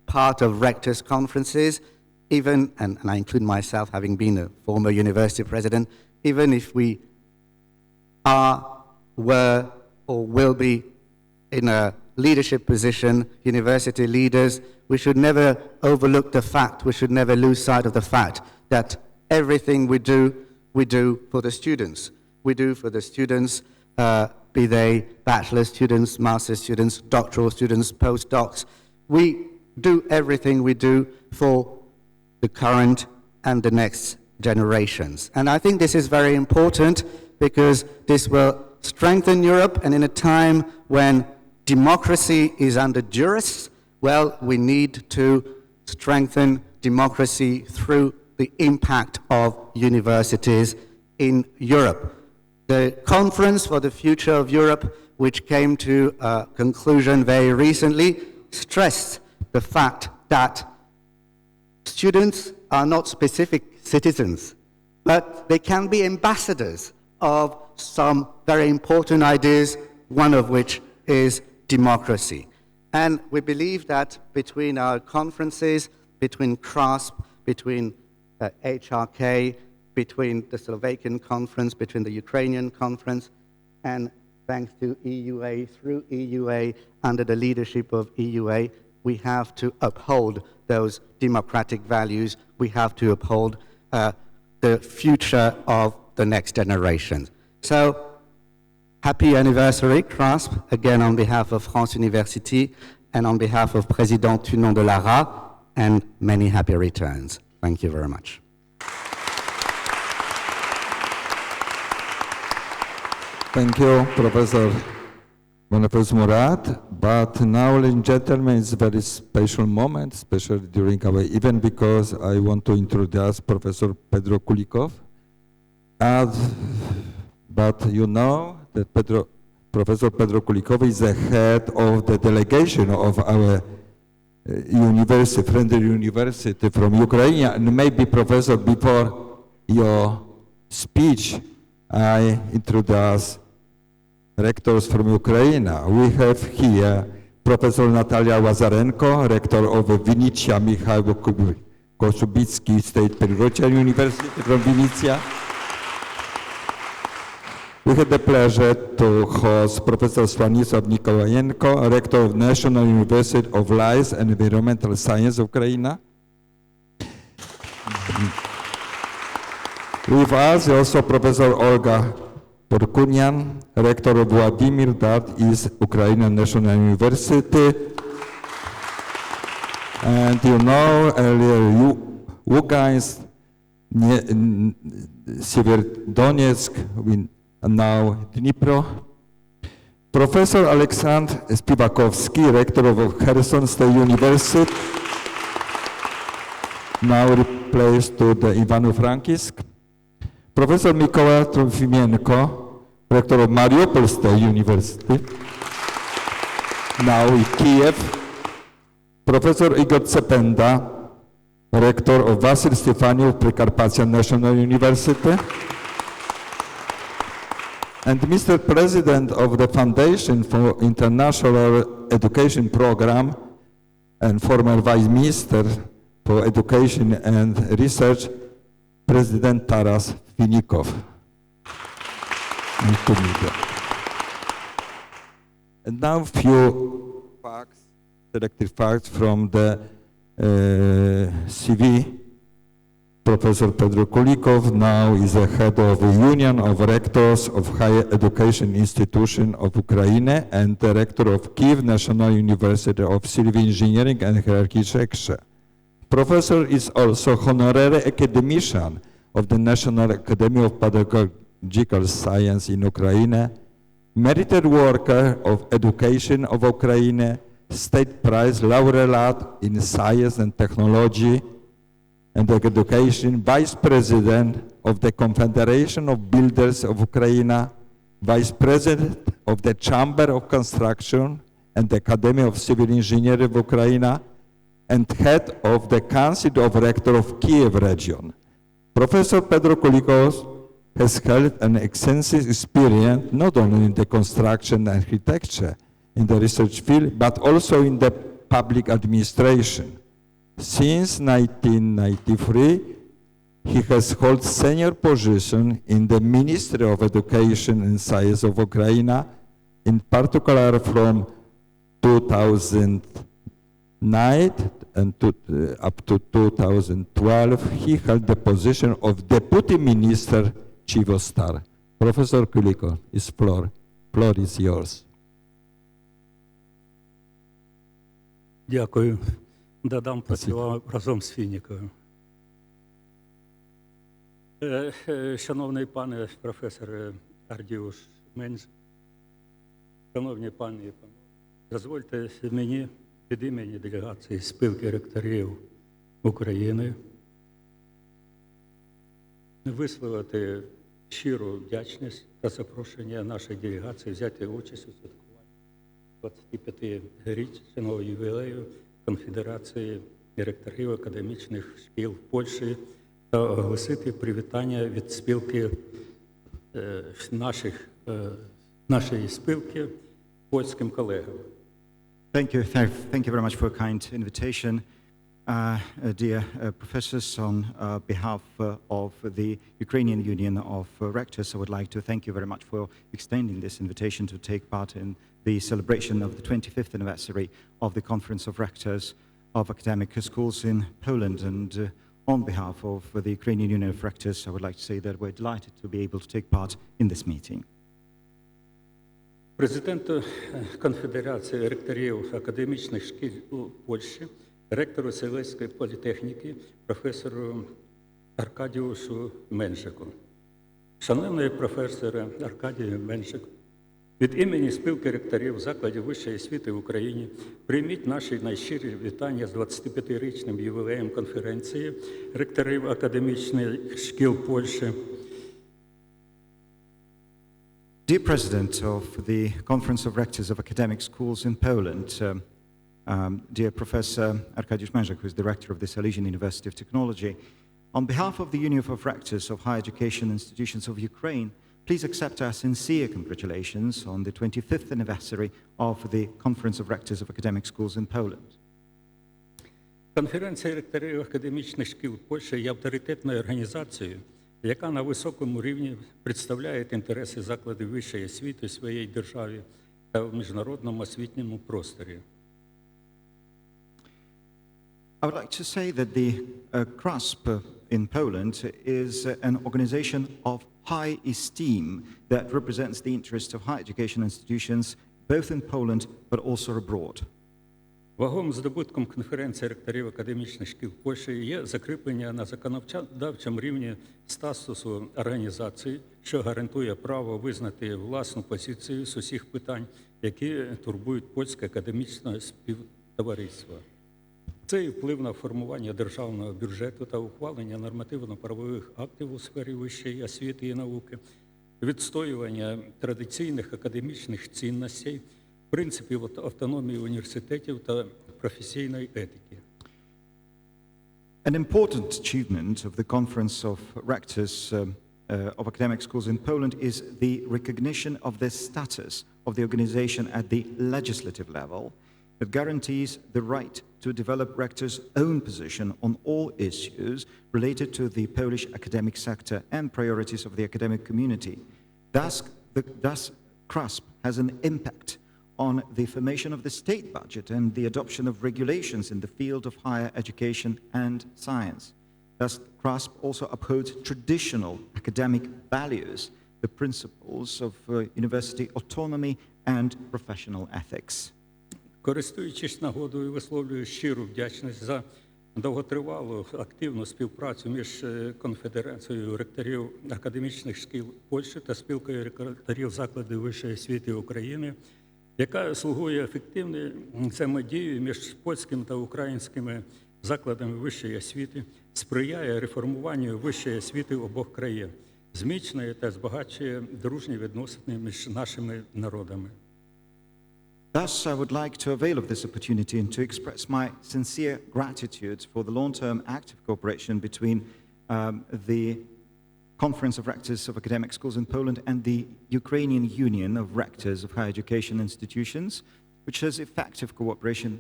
part of rectors' conferences, even, and I include myself having been a former university president, even if we are, were, or will be in a leadership position, university leaders, we should never overlook the fact, we should never lose sight of the fact that everything we do for the students. We do for the students, be they bachelor students, master students, doctoral students, postdocs. We do everything we do for the current and the next generations. And I think this is very important because this will strengthen Europe, and in a time when democracy is under duress, well, we need to strengthen democracy through the impact of universities in Europe. The Conference for the Future of Europe, which came to a conclusion very recently, stressed the fact that students are not specific citizens, but they can be ambassadors of some very important ideas, one of which is democracy. And we believe that between our conferences, between KRASP, between HRK, between the Slovakian conference, between the Ukrainian conference, and thanks to EUA, through EUA, under the leadership of EUA, we have to uphold those democratic values. We have to uphold the future of the next generation. So, happy anniversary, KRASP, again on behalf of France University and on behalf of President Tunon de Lara, and many happy returns. Thank you very much. Thank you, Professor Boniface Murat. But now, ladies and gentlemen, it's a very special moment, especially during our event, because I want to introduce Professor Pedro Kulikov. But you know that Professor Pedro Kulikov is the head of the delegation of our university, friendly university from Ukraine. And maybe, Professor, before your speech, I introduce rectors from Ukraine. We have here Professor Natalia Łazarenko, rector of Vinnytsia Michał Kosubicki State Pedagogical University from Vinnytsia. We had the pleasure to host Professor Stanisław Nikolajenko, rector of National University of Life and Environmental Science of Ukraine. With us also Professor Olga Porkunian, rector of Vladimir that is Ukrainian National University. And you know earlier you guys, Sievierodonetsk, now Dnipro. Professor Aleksandr Spivakowski, rector of Kherson State University, now replaced to the Ivano-Frankivsk. Professor Mikołaj Trofimienko, rector of Mariupol State University, now in Kiev. Professor Igor Cependa, rector of Wasyl Stefaniuk Prekarpatian National University. And Mr. President of the Foundation for International Education Program and former Vice Minister for Education and Research, President Taras Finikov. Nice to meet you. And now a few facts, selected facts from the CV. Professor Pedro Kulikov now is the head of the Union of Rectors of Higher Education Institution of Ukraine and the rector of Kyiv National University of Civil Engineering and Architecture. Professor is also honorary academician of the National Academy of Pedagogical Science in Ukraine, merited worker of education of Ukraine, state prize laureate in science and technology, and education, Vice President of the Confederation of Builders of Ukraine, Vice President of the Chamber of Construction and the Academy of Civil Engineering of Ukraine, and head of the Council of Rectors of Kiev region. Professor Pedro Kulikov has held an extensive experience not only in the construction and architecture in the research field, but also in the public administration. Since 1993, he has held senior position in the Ministry of Education and Science of Ukraine, in particular from 2009 and up to 2012, he held the position of Deputy Minister Chief of Staff. Professor Kulikov, floor is yours. Дякую. Додам працював разом з Фініковим. Шановний пане професор Ардіуш Менж, шановні пані і панове, дозвольте мені від імені делегації спілки ректорів України висловити щиру вдячність та запрошення нашої делегації взяти участь у святкуванні 25-річного ювілею Конфедерації ректорів академічних шкіл Польщі та оголосити привітання від спілки нашої спілки польським колегам. Thank you very much for a kind invitation. Dear professors, on behalf of the Ukrainian Union of Rectors, I would like to thank you very much for extending this invitation to take part in the celebration of the 25th anniversary of the Conference of Rectors of Academic Schools in Poland. And on behalf of the Ukrainian Union of Rectors, I would like to say that we're delighted to be able to take part in this meeting. Президенту Конфедерації ректорів академічних шкіл Польщі, ректору Селезької політехніки, професору Аркадіушу Менжику. Шановний професоре Аркадію Менжику, від імені спілки ректорів закладів вищої освіти в Україні прийміть наші найщирі вітання з 25-річним ювілеєм конференції ректорів академічних шкіл Польщі. Dear President of the Conference of Rectors of Academic Schools in Poland, dear Professor Arkadiusz Mężek, who is the rector of the Silesian University of Technology, on behalf of the Union of Rectors of Higher Education Institutions of Ukraine, please accept our sincere congratulations on the 25th anniversary of the Conference of Rectors of Academic Schools in Poland. Конференція ректорів академічних шкіл Польщі є авторитетною організацією, яка на високому рівні представляє інтереси закладів вищої освіти в своїй державі та в міжнародному освітньому просторі. I would like to say that the KRASP in Poland is an organization of high esteem that represents the interests of higher education institutions both in Poland but also abroad. Вагомим здобутком конференції ректорів академічних шкіл Польщі є закріплення на законодавчому рівні статусу організації, що гарантує право визнати власну позицію з усіх питань, які турбують польське академічне співтовариство. Це і вплив на формування державного бюджету та ухвалення нормативно-правових актів у сфері вищої освіти і науки, відстоювання традиційних академічних цінностей, принципів автономії університетів та професійної етики. An important achievement of the Conference of Rectors of Academic Schools in Poland is the recognition of the status of the organization at the legislative level that guarantees the right to develop rectors' own position on all issues related to the Polish academic sector and priorities of the academic community. Thus, KRASP has an impact on the formation of the state budget and the adoption of regulations in the field of higher education and science. Thus, KRASP also upholds traditional academic values, the principles of university autonomy and professional ethics. Користуючись нагодою, висловлюю щиру вдячність за довготривалу активну співпрацю між Конфедерацією ректорів академічних шкіл Польщі та спілкою ректорів закладів вищої освіти України, яка слугує ефективною взаємодією між польськими та українськими закладами вищої освіти, сприяє реформуванню вищої освіти обох країн, зміцнює та збагачує дружні відносини між нашими народами. Thus, I would like to avail of this opportunity and to express my sincere gratitude for the long-term active cooperation between the Conference of Rectors of Academic Schools in Poland and the Ukrainian Union of Rectors of Higher Education Institutions, which has effective cooperation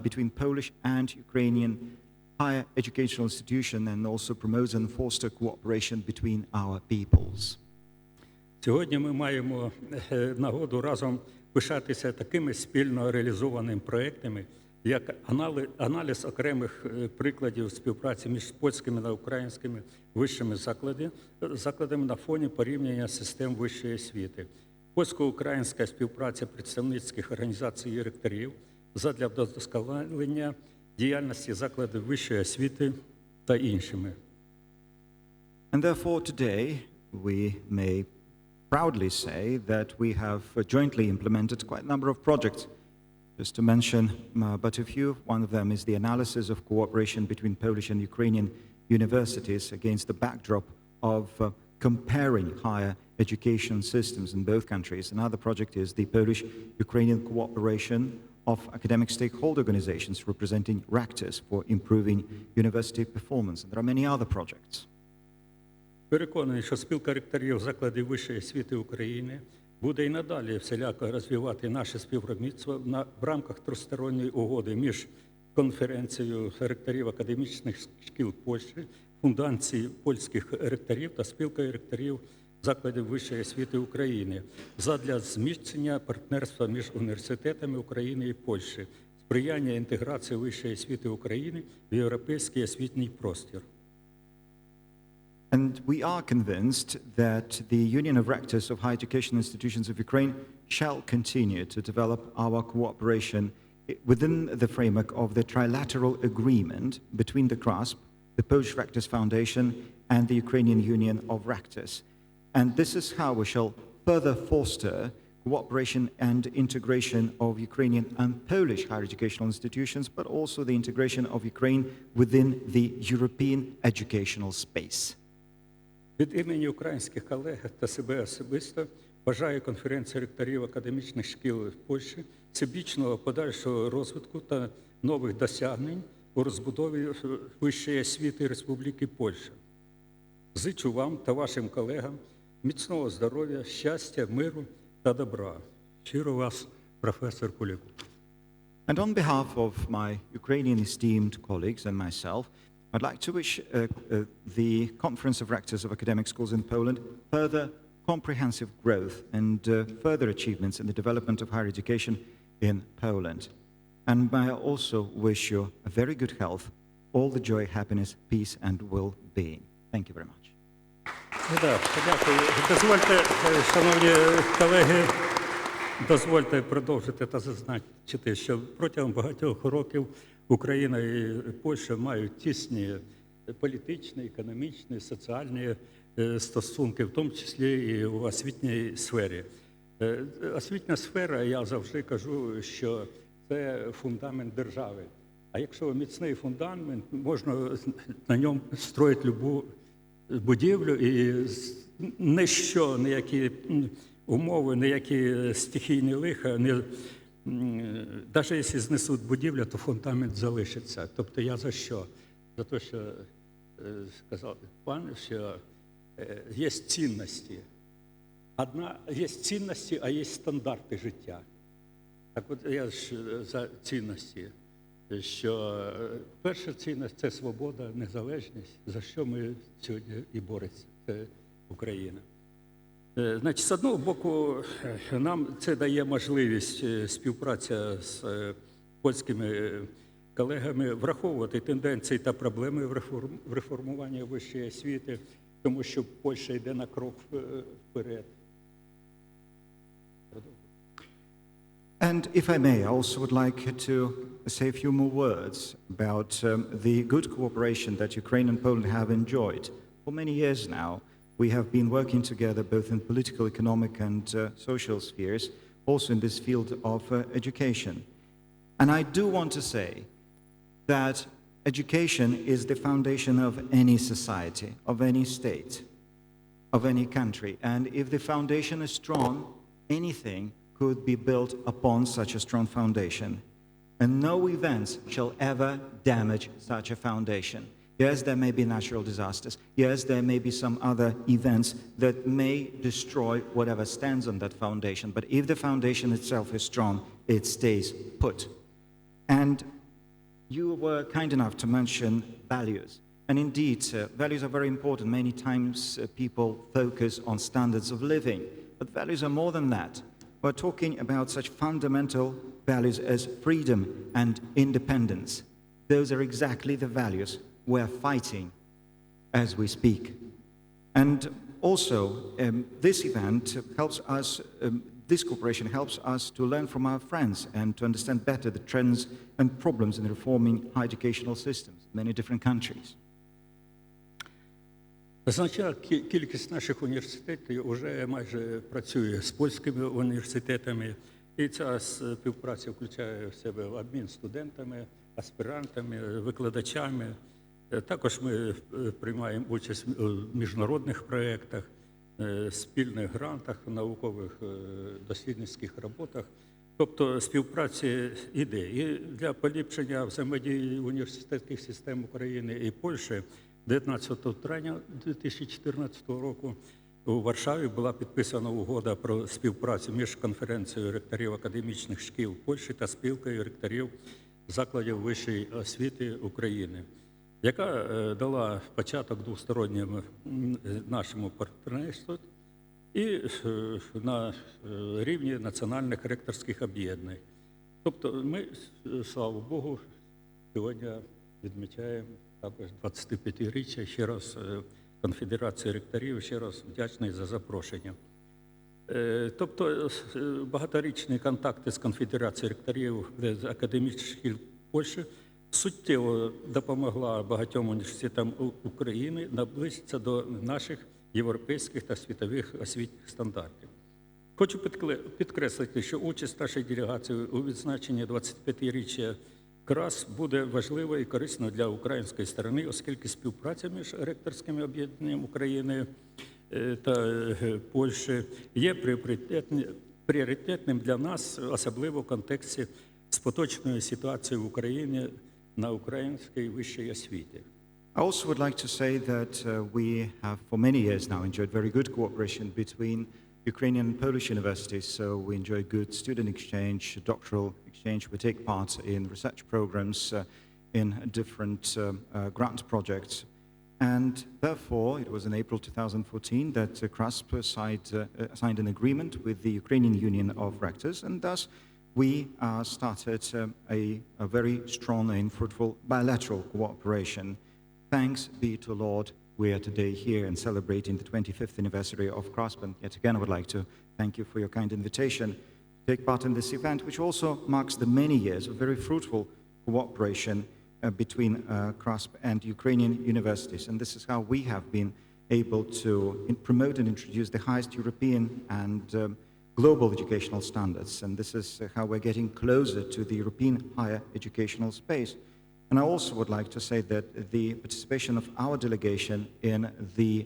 between Polish and Ukrainian higher educational institutions and also promotes and fosters cooperation between our peoples. Сьогодні ми маємо нагоду разом пишатися такими спільно реалізованими проектами, як аналіз окремих прикладів співпраці між польськими та українськими вищими закладами на фоні порівняння систем вищої освіти, польсько-українська співпраця представницьких організацій і ректорів задля вдосконалення діяльності закладів вищої освіти та іншими. And therefore today we may proudly say that we have jointly implemented quite a number of projects. Just to mention but a few, one of them is the analysis of cooperation between Polish and Ukrainian universities against the backdrop of comparing higher education systems in both countries. Another project is the Polish-Ukrainian cooperation of academic stakeholder organizations representing rectors for improving university performance. And there are many other projects. Переконаний, що спілка ректорів закладів вищої освіти України буде і надалі всіляко розвивати наше співробітництво в рамках тристоронньої угоди між конференцією ректорів академічних шкіл Польщі, фундацією польських ректорів та спілкою ректорів закладів вищої освіти України задля зміцнення партнерства між університетами України і Польщі, сприяння інтеграції вищої освіти України в європейський освітній простір. And we are convinced that the Union of Rectors of Higher Education Institutions of Ukraine shall continue to develop our cooperation within the framework of the trilateral agreement between the KRASP, the Polish Rectors Foundation, and the Ukrainian Union of Rectors. And this is how we shall further foster cooperation and integration of Ukrainian and Polish higher educational institutions, but also the integration of Ukraine within the European educational space. Від імені українських колег та себе особисто бажаю конференції ректорів академічних шкіл в Польщі всебічного подальшого розвитку та нових досягнень у розбудові вищої освіти Республіки Польща. Зичу вам та вашим колегам міцного здоров'я, щастя, миру та добра. Щиро вас, професор Куліков. And on behalf of my Ukrainian esteemed colleagues and myself, I'd like to wish the Conference of Rectors of Academic Schools in Poland further comprehensive growth and further achievements in the development of higher education in Poland. And may I also wish you a very good health, all the joy, happiness, peace, and well-being. Thank you very much. Дякую. Дозвольте, шановні колеги, дозвольте продовжити та зазначити, що протягом багатьох років Україна і Польща мають тісні політичні, економічні, соціальні стосунки, в тому числі і в освітній сфері. Освітня сфера, я завжди кажу, що це фундамент держави. А якщо міцний фундамент, можна на ньому строїти любу будівлю, і ніякі умови, ніякі стихійні лиха, навіть якщо знесуть будівлю, то фундамент залишиться. Тобто я за що? За те, що сказав пан, що є цінності. Є цінності, а є стандарти життя. Так от я ж за цінності, що перша цінність – це свобода, незалежність, за що ми сьогодні і боремося, це Україна. Значить, з одного боку, нам це дає можливість співпраця з польськими колегами враховувати тенденції та проблеми в реформуванні вищої освіти, тому що Польща йде на крок вперед. And if I may, I also would like to say a few more words about the good cooperation that Ukraine and Poland have enjoyed. For many years now, we have been working together both in political, economic, and social spheres, also in this field of education. And I do want to say that education is the foundation of any society, of any state, of any country. And if the foundation is strong, anything could be built upon such a strong foundation. And no events shall ever damage such a foundation. Yes, there may be natural disasters. Yes, there may be some other events that may destroy whatever stands on that foundation. But if the foundation itself is strong, it stays put. And you were kind enough to mention values. And indeed, values are very important. Many times people focus on standards of living. But values are more than that. We're talking about such fundamental values as freedom and independence. Those are exactly the values we're fighting as we speak. And also, this event helps us, this cooperation helps us to learn from our friends and to understand better the trends and problems in reforming higher educational systems in many different countries. Значна кількість наших університетів вже майже працює з польськими університетами, і ця співпраця включає в себе обмін студентами, аспірантами, викладачами. Також ми приймаємо участь у міжнародних проєктах, спільних грантах, наукових дослідницьких роботах. Тобто співпраця йде. І для поліпшення взаємодії університетських систем України і Польщі 19 травня 2014 року у Варшаві була підписана угода про співпрацю між Конференцією ректорів академічних шкіл Польщі та спілкою ректорів закладів вищої освіти України, яка дала початок двосторонньому нашому партнерству і на рівні національних ректорських об'єднань. Тобто ми, слава Богу, сьогодні відмічаємо також 25-річчя, ще раз Конфедерації ректорів, ще раз вдячний за запрошення. Тобто багаторічні контакти з Конфедерацією ректорів з академічних шкіл Польщі суттєво допомогла багатьом університетам України наблизитися до наших європейських та світових освітніх стандартів. Хочу підкреслити, що участь нашої делегації у відзначенні 25-річчя КРАСП буде важливою і корисною для української сторони, оскільки співпраця між ректорськими об'єднанням України та Польщі є пріоритетним для нас, особливо в контексті з поточною ситуацією в Україні на українській вищій освіті. I also would like to say that we have for many years now enjoyed very good cooperation between Ukrainian and Polish universities. So we enjoy good student exchange, doctoral exchange. We take part in research programs, in different grant projects. And therefore, it was in April 2014 that KRASP signed an agreement with the Ukrainian Union of Rectors, and thus we started a very strong and fruitful bilateral cooperation. Thanks be to Lord, we are today here and celebrating the 25th anniversary of KRASP. And yet again, I would like to thank you for your kind invitation to take part in this event, which also marks the many years of very fruitful cooperation between KRASP and Ukrainian universities. And this is how we have been able to promote and introduce the highest European and global educational standards. And this is how we're getting closer to the European higher educational space. And I also would like to say that the participation of our delegation in the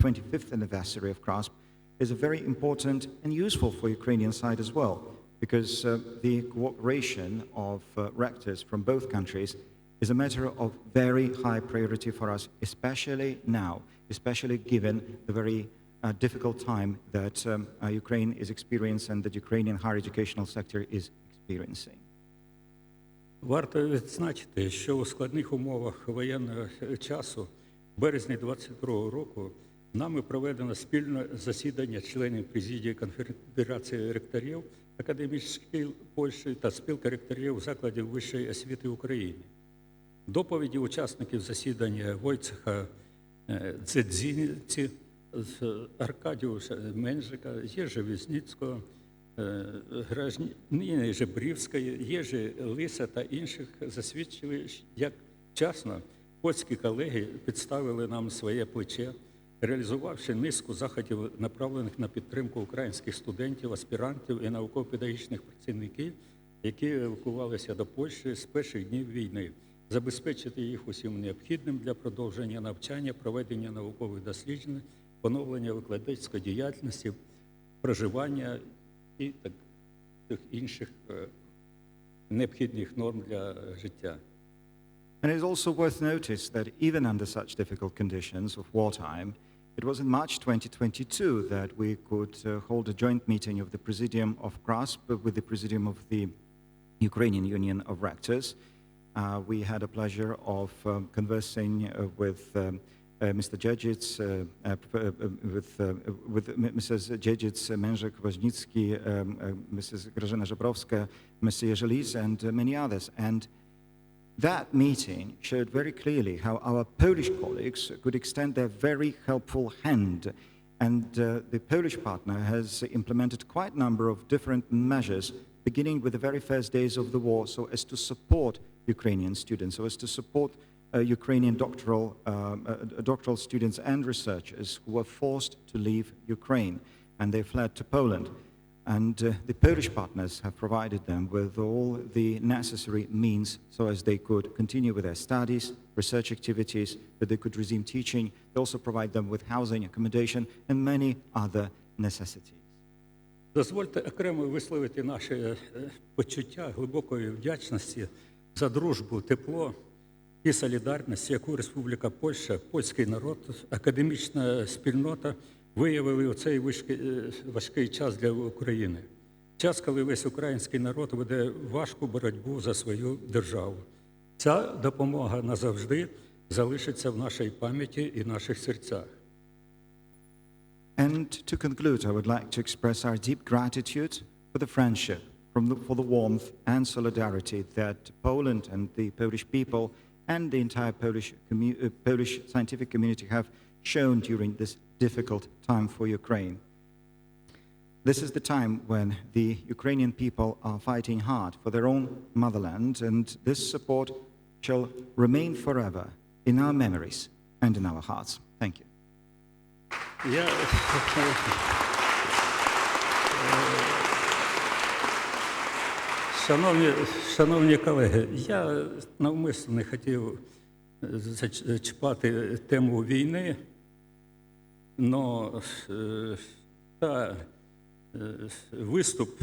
25th anniversary of KRASP is a very important and useful for Ukrainian side as well, because the cooperation of rectors from both countries is a matter of very high priority for us, especially now, especially given the very difficult time that Ukraine is experiencing and that Ukrainian higher educational sector is experiencing. Варто відзначити, що у складних умовах воєнного часу в березні 2022 року нами проведено спільне засідання членів президії Конфедерації ректорів академічних шкіл Польщі та спілки ректорів закладів вищої освіти України. Доповіді учасників засідання Войцеха Дзедзініці, Аркадіуша Менжика, Єжи Візніцького, Гражніни Жебрівської, Єжі Лиса та інших засвідчили, як вчасно польські колеги підставили нам своє плече, реалізувавши низку заходів, направлених на підтримку українських студентів, аспірантів і науково-педагогічних працівників, які евакуювалися до Польщі з перших днів війни, забезпечити їх усім необхідним для продовження навчання, проведення наукових досліджень, поновлення викладацької діяльності, проживання і тих інших необхідних норм для життя. And it is also worth notice that even under such difficult conditions of wartime, it was in March 2022 that we could hold a joint meeting of the Presidium of KRASP with the Presidium of the Ukrainian Union of Rectors. We had a pleasure of conversing with Mr. Dziedzic, with Mrs. Dziedzic, Mężek, Woźnicki, Mrs. Grażyna Żebrowska, Mr. Jerzy Lis, and many others. And that meeting showed very clearly how our Polish colleagues could extend their very helpful hand. And the Polish partner has implemented quite a number of different measures, beginning with the very first days of the war, so as to support Ukrainian students, so as to support Ukrainian doctoral students and researchers who were forced to leave Ukraine, and they fled to Poland. And the Polish partners have provided them with all the necessary means so as they could continue with their studies, research activities, that they could resume teaching. They also provide them with housing, accommodation, and many other necessities. Дозвольте окремо висловити наше почуття глибокої вдячності за дружбу, тепло і солідарність, яку Республіка Польща, польський народ, академічна спільнота виявили у цей важкий час для України. Час, коли весь український народ веде важку боротьбу за свою державу. Ця допомога назавжди залишиться в нашій пам'яті і наших серцях. And to conclude, I would like to express our deep gratitude for the friendship, for the warmth and solidarity that Poland and the Polish people and the entire Polish scientific community have shown during this difficult time for Ukraine. This is the time when the Ukrainian people are fighting hard for their own motherland, and this support shall remain forever in our memories and in our hearts. Thank you. Шановні колеги, я навмисно не хотів зачіпати тему війни, але виступ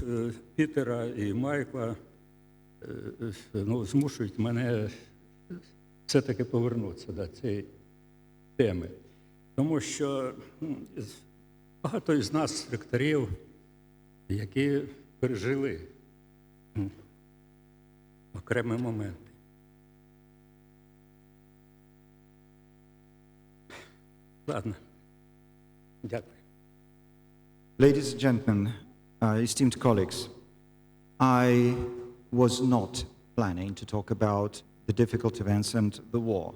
Пітера і Майкла змушують мене все-таки повернутися до цієї теми. Тому що багато із нас ректорів, які пережили окремі моменти. Ладно. Дякую. Ladies and gentlemen, esteemed colleagues, I was not planning to talk about the difficult events and the war,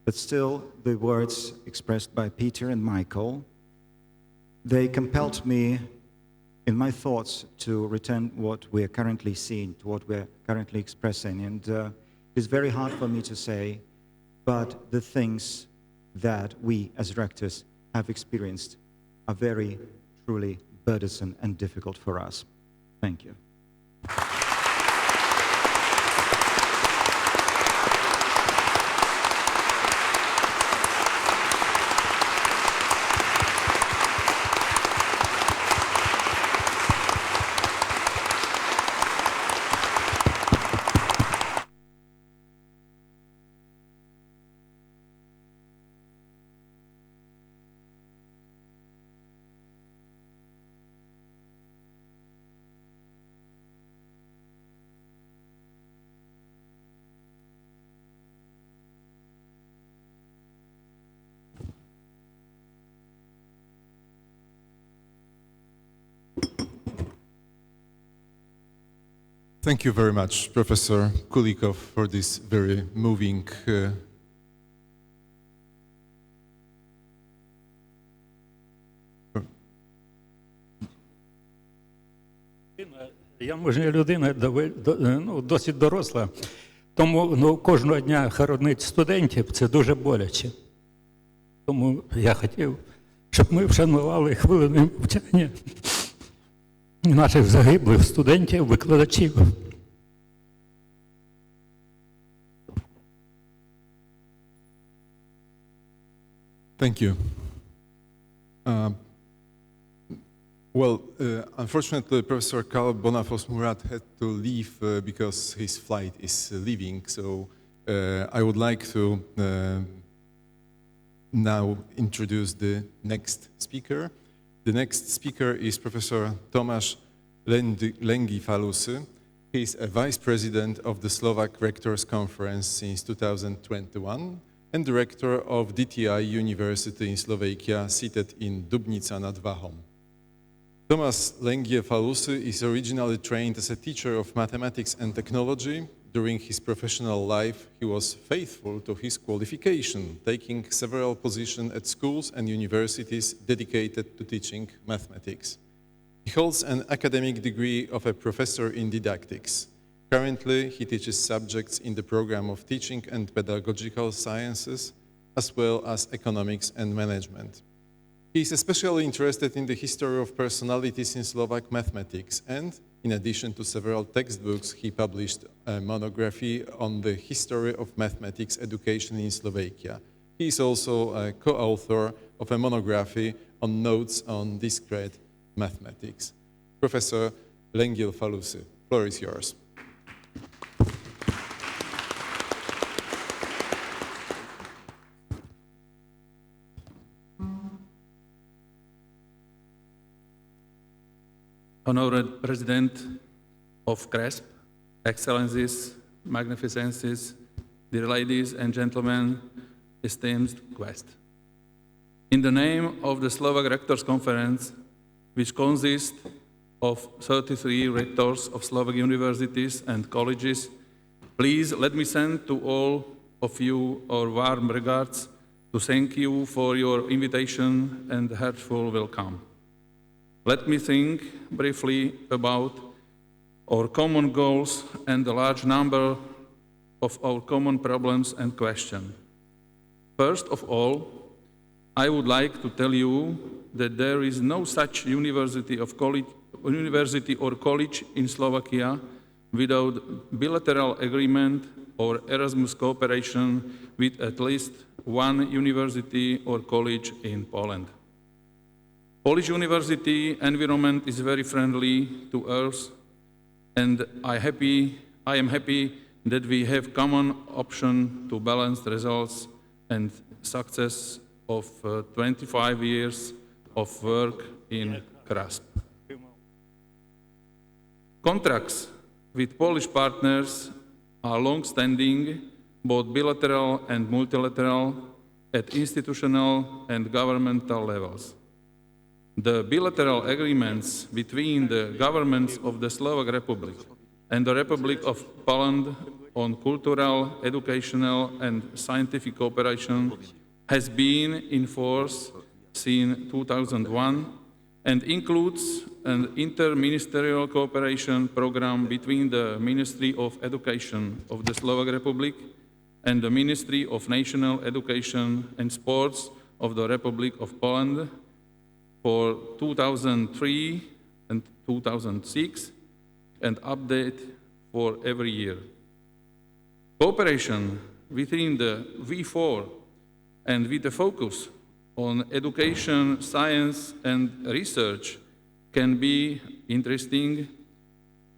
but still the words expressed by Peter and Michael, they compelled me in my thoughts to return what we are currently seeing, to what we are currently expressing. And it is very hard for me to say, but the things that we as rectors have experienced are very, truly burdensome and difficult for us. Thank you. Thank you very much, Professor Kulikov, for this very moving Я мужня людина, досить доросла, тому кожного дня хоронити студентів – це дуже боляче. Тому я хотів, щоб ми вшанували хвилиною мовчання наших загиблих студентів, викладачів. Thank you. Unfortunately, Professor Karl Bonafos Murat had to leave because his flight is leaving. So I would like to now introduce the next speaker. The next speaker is Professor Tomasz Lęgi-Falusy. He is a Vice President of the Slovak Rectors Conference since 2021 and Director of DTI University in Slovakia, seated in Dubnica nad Wachą. Tomasz Lęgi-Falusy is originally trained as a teacher of mathematics and technology. During his professional life, he was faithful to his qualification, taking several positions at schools and universities dedicated to teaching mathematics. He holds an academic degree of a professor in didactics. Currently, he teaches subjects in the program of Teaching and Pedagogical Sciences, as well as Economics and Management. He is especially interested in the history of personalities in Slovak mathematics, and in addition to several textbooks, he published a monography on the history of mathematics education in Slovakia. He is also a co-author of a monography on notes on discrete mathematics. Professor Lengyel Falusy, floor is yours. Honored President of KRASP, Excellencies, Magnificences, dear ladies and gentlemen, esteemed guests. In the name of the Slovak Rectors Conference, which consists of 33 rectors of Slovak universities and colleges, please let me send to all of you our warm regards to thank you for your invitation and heartful welcome. Let me think briefly about our common goals and the large number of our common problems and questions. First of all, I would like to tell you that there is no such university or college in Slovakia without bilateral agreement or Erasmus cooperation with at least one university or college in Poland. Polish university environment is very friendly to us, and I am happy that we have common option to balance the results and success of 25 years of work in KRASP. Contracts with Polish partners are long-standing, both bilateral and multilateral, at institutional and governmental levels. The bilateral agreements between the governments of the Slovak Republic and the Republic of Poland on cultural, educational, and scientific cooperation has been in force since 2001 and includes an interministerial cooperation program between the Ministry of Education of the Slovak Republic and the Ministry of National Education and Sports of the Republic of Poland for 2003 and 2006, and update for every year. Cooperation within the V4 and with the focus on education, science, and research can be interesting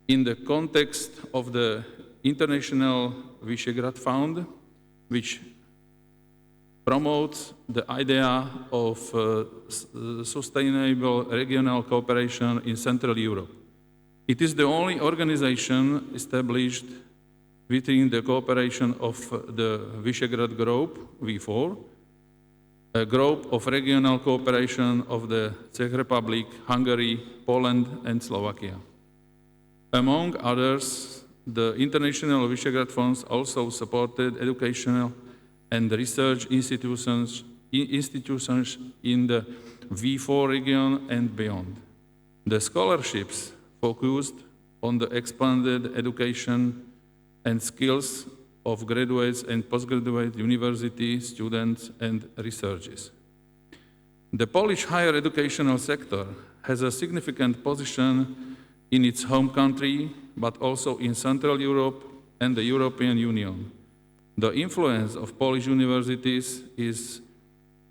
in the context of the International Visegrad Fund, which promotes the idea of sustainable regional cooperation in Central Europe. It is the only organization established within the cooperation of the Visegrad Group, V4, a group of regional cooperation of the Czech Republic, Hungary, Poland, and Slovakia. Among others, the International Visegrad Funds also supported educational and research institutions in the V4 region and beyond. The scholarships focused on the expanded education and skills of graduates and postgraduate university students and researchers. The Polish higher educational sector has a significant position in its home country, but also in Central Europe and the European Union. The influence of Polish universities is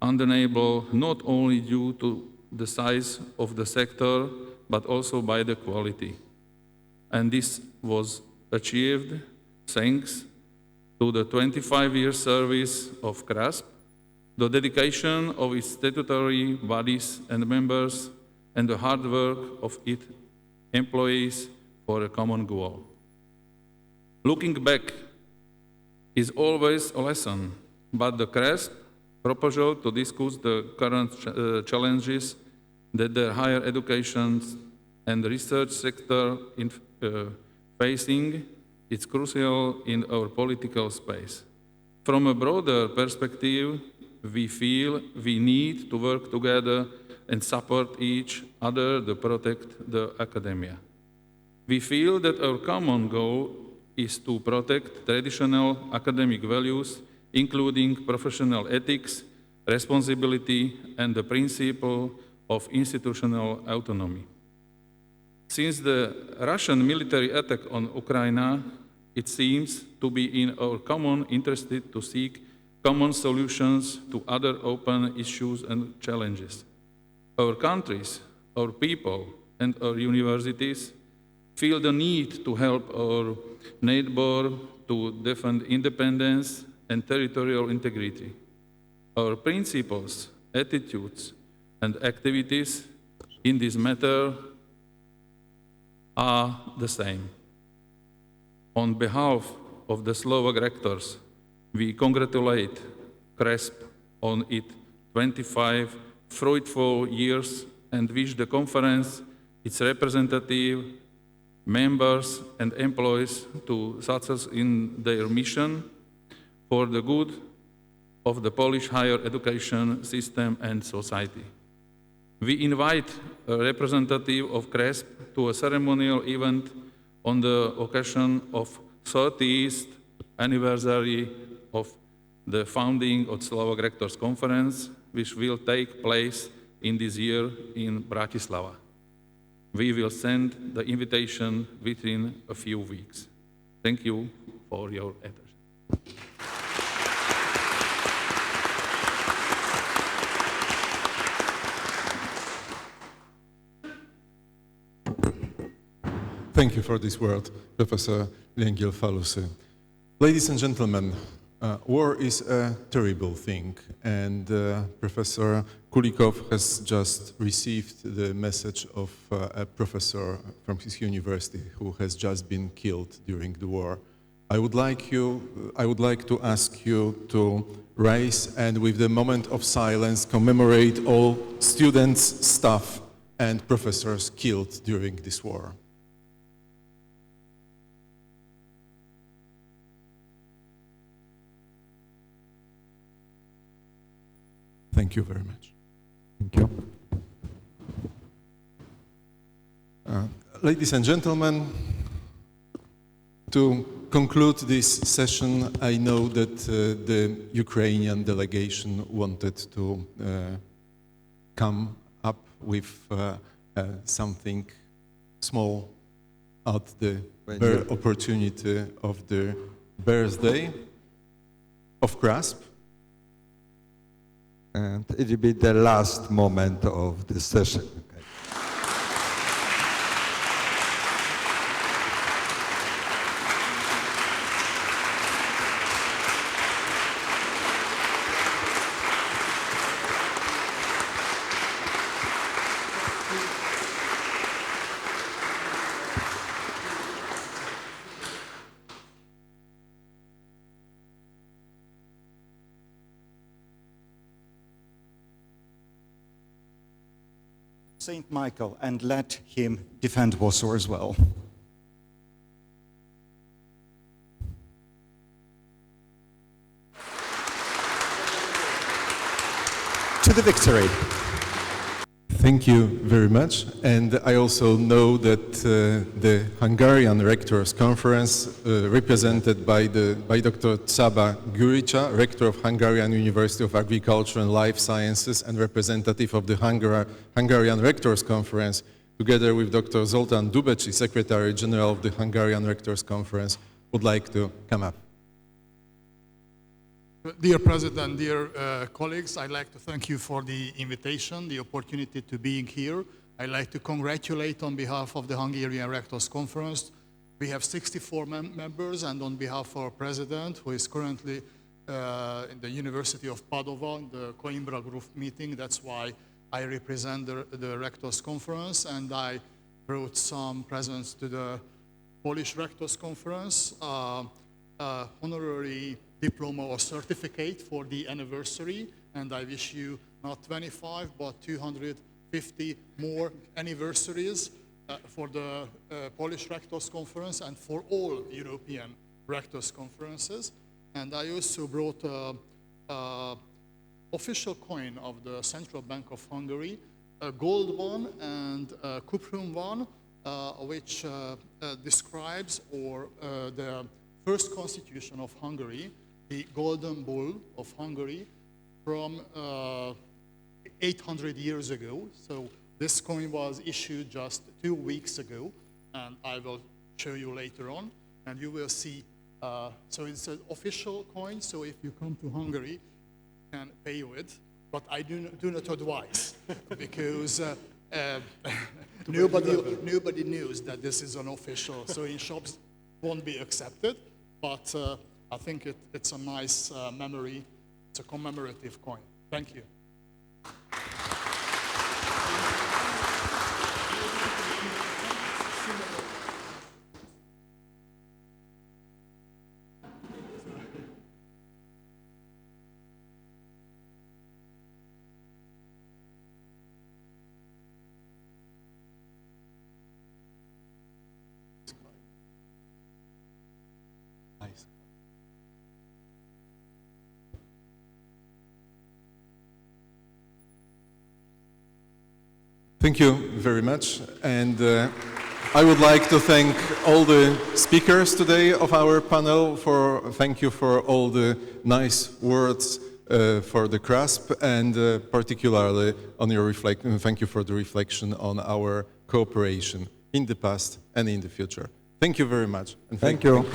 undeniable not only due to the size of the sector, but also by the quality. And this was achieved thanks to the 25-year service of KRASP, the dedication of its statutory bodies and members, and the hard work of its employees for a common goal. Looking back is always a lesson, but the KRASP proposal to discuss the current challenges that the higher education and research sector facing is crucial in our political space. From a broader perspective, we feel we need to work together and support each other to protect the academia. We feel that our common goal is to protect traditional academic values, including professional ethics, responsibility, and the principle of institutional autonomy. Since the Russian military attack on Ukraine, it seems to be in our common interest to seek common solutions to other open issues and challenges. Our countries, our people, and our universities feel the need to help our neighbor to defend independence and territorial integrity. Our principles, attitudes, and activities in this matter are the same. On behalf of the Slovak rectors, we congratulate KRASP on its 25 fruitful years and wish the conference, its representative, members, and employees to success in their mission for the good of the Polish higher education system and society. We invite a representative of KRASP to a ceremonial event on the occasion of 30th anniversary of the founding of Slovak Rectors Conference, which will take place in this year in Bratislava. We will send the invitation within a few weeks. Thank you for your attention. Thank you for this word, Professor Lengyel-Falusy. Ladies and gentlemen, war is a terrible thing, and Professor Kulikov has just received the message of a professor from his university who has just been killed during the war. I would like to ask you to rise and with the moment of silence commemorate all students, staff, and professors killed during this war. Thank you very much. Thank you. Ladies and gentlemen, to conclude this session, I know that the Ukrainian delegation wanted to come up with something small at the opportunity of the birthday of KRASP. And it will be the last moment of the session. Okay. Saint Michael, and let him defend Warsaw as well. To the victory. Thank you very much. And I also know that the Hungarian Rectors Conference, represented by Dr. Csaba Gyuricsa, Rector of Hungarian University of Agriculture and Life Sciences and representative of the Hungarian Rectors Conference, together with Dr. Zoltán Dubecsi, Secretary General of the Hungarian Rectors Conference, would like to come up. Dear President, dear colleagues, I'd like to thank you for the invitation, the opportunity to being here. I'd like to congratulate on behalf of the Hungarian Rectors Conference. We have 64 members, and on behalf of our president, who is currently in the University of Padova, in the Coimbra Group meeting. That's why I represent the Rectors Conference, and I brought some presents to the Polish Rectors Conference, honorary diploma or certificate for the anniversary, and I wish you not 25 but 250 more anniversaries for the Polish Rectors Conference and for all European Rectors Conferences. And I also brought an official coin of the Central Bank of Hungary, a gold one and a cuprum one, which describes the first constitution of Hungary, the Golden Bull of Hungary, from 800 years ago. So this coin was issued just 2 weeks ago, and I will show you later on. And you will see, so it's an official coin, so if you come to Hungary, you can pay with. But I do not advise, because nobody knows that this is unofficial, so in shops won't be accepted. But I think it's a nice memory. It's a commemorative coin. Thank you. Thank you very much, and I would like to thank all the speakers today of our panel. Thank you for all the nice words for the KRASP, and particularly on your thank you for the reflection on our cooperation in the past and in the future. Thank you very much. And Thank you.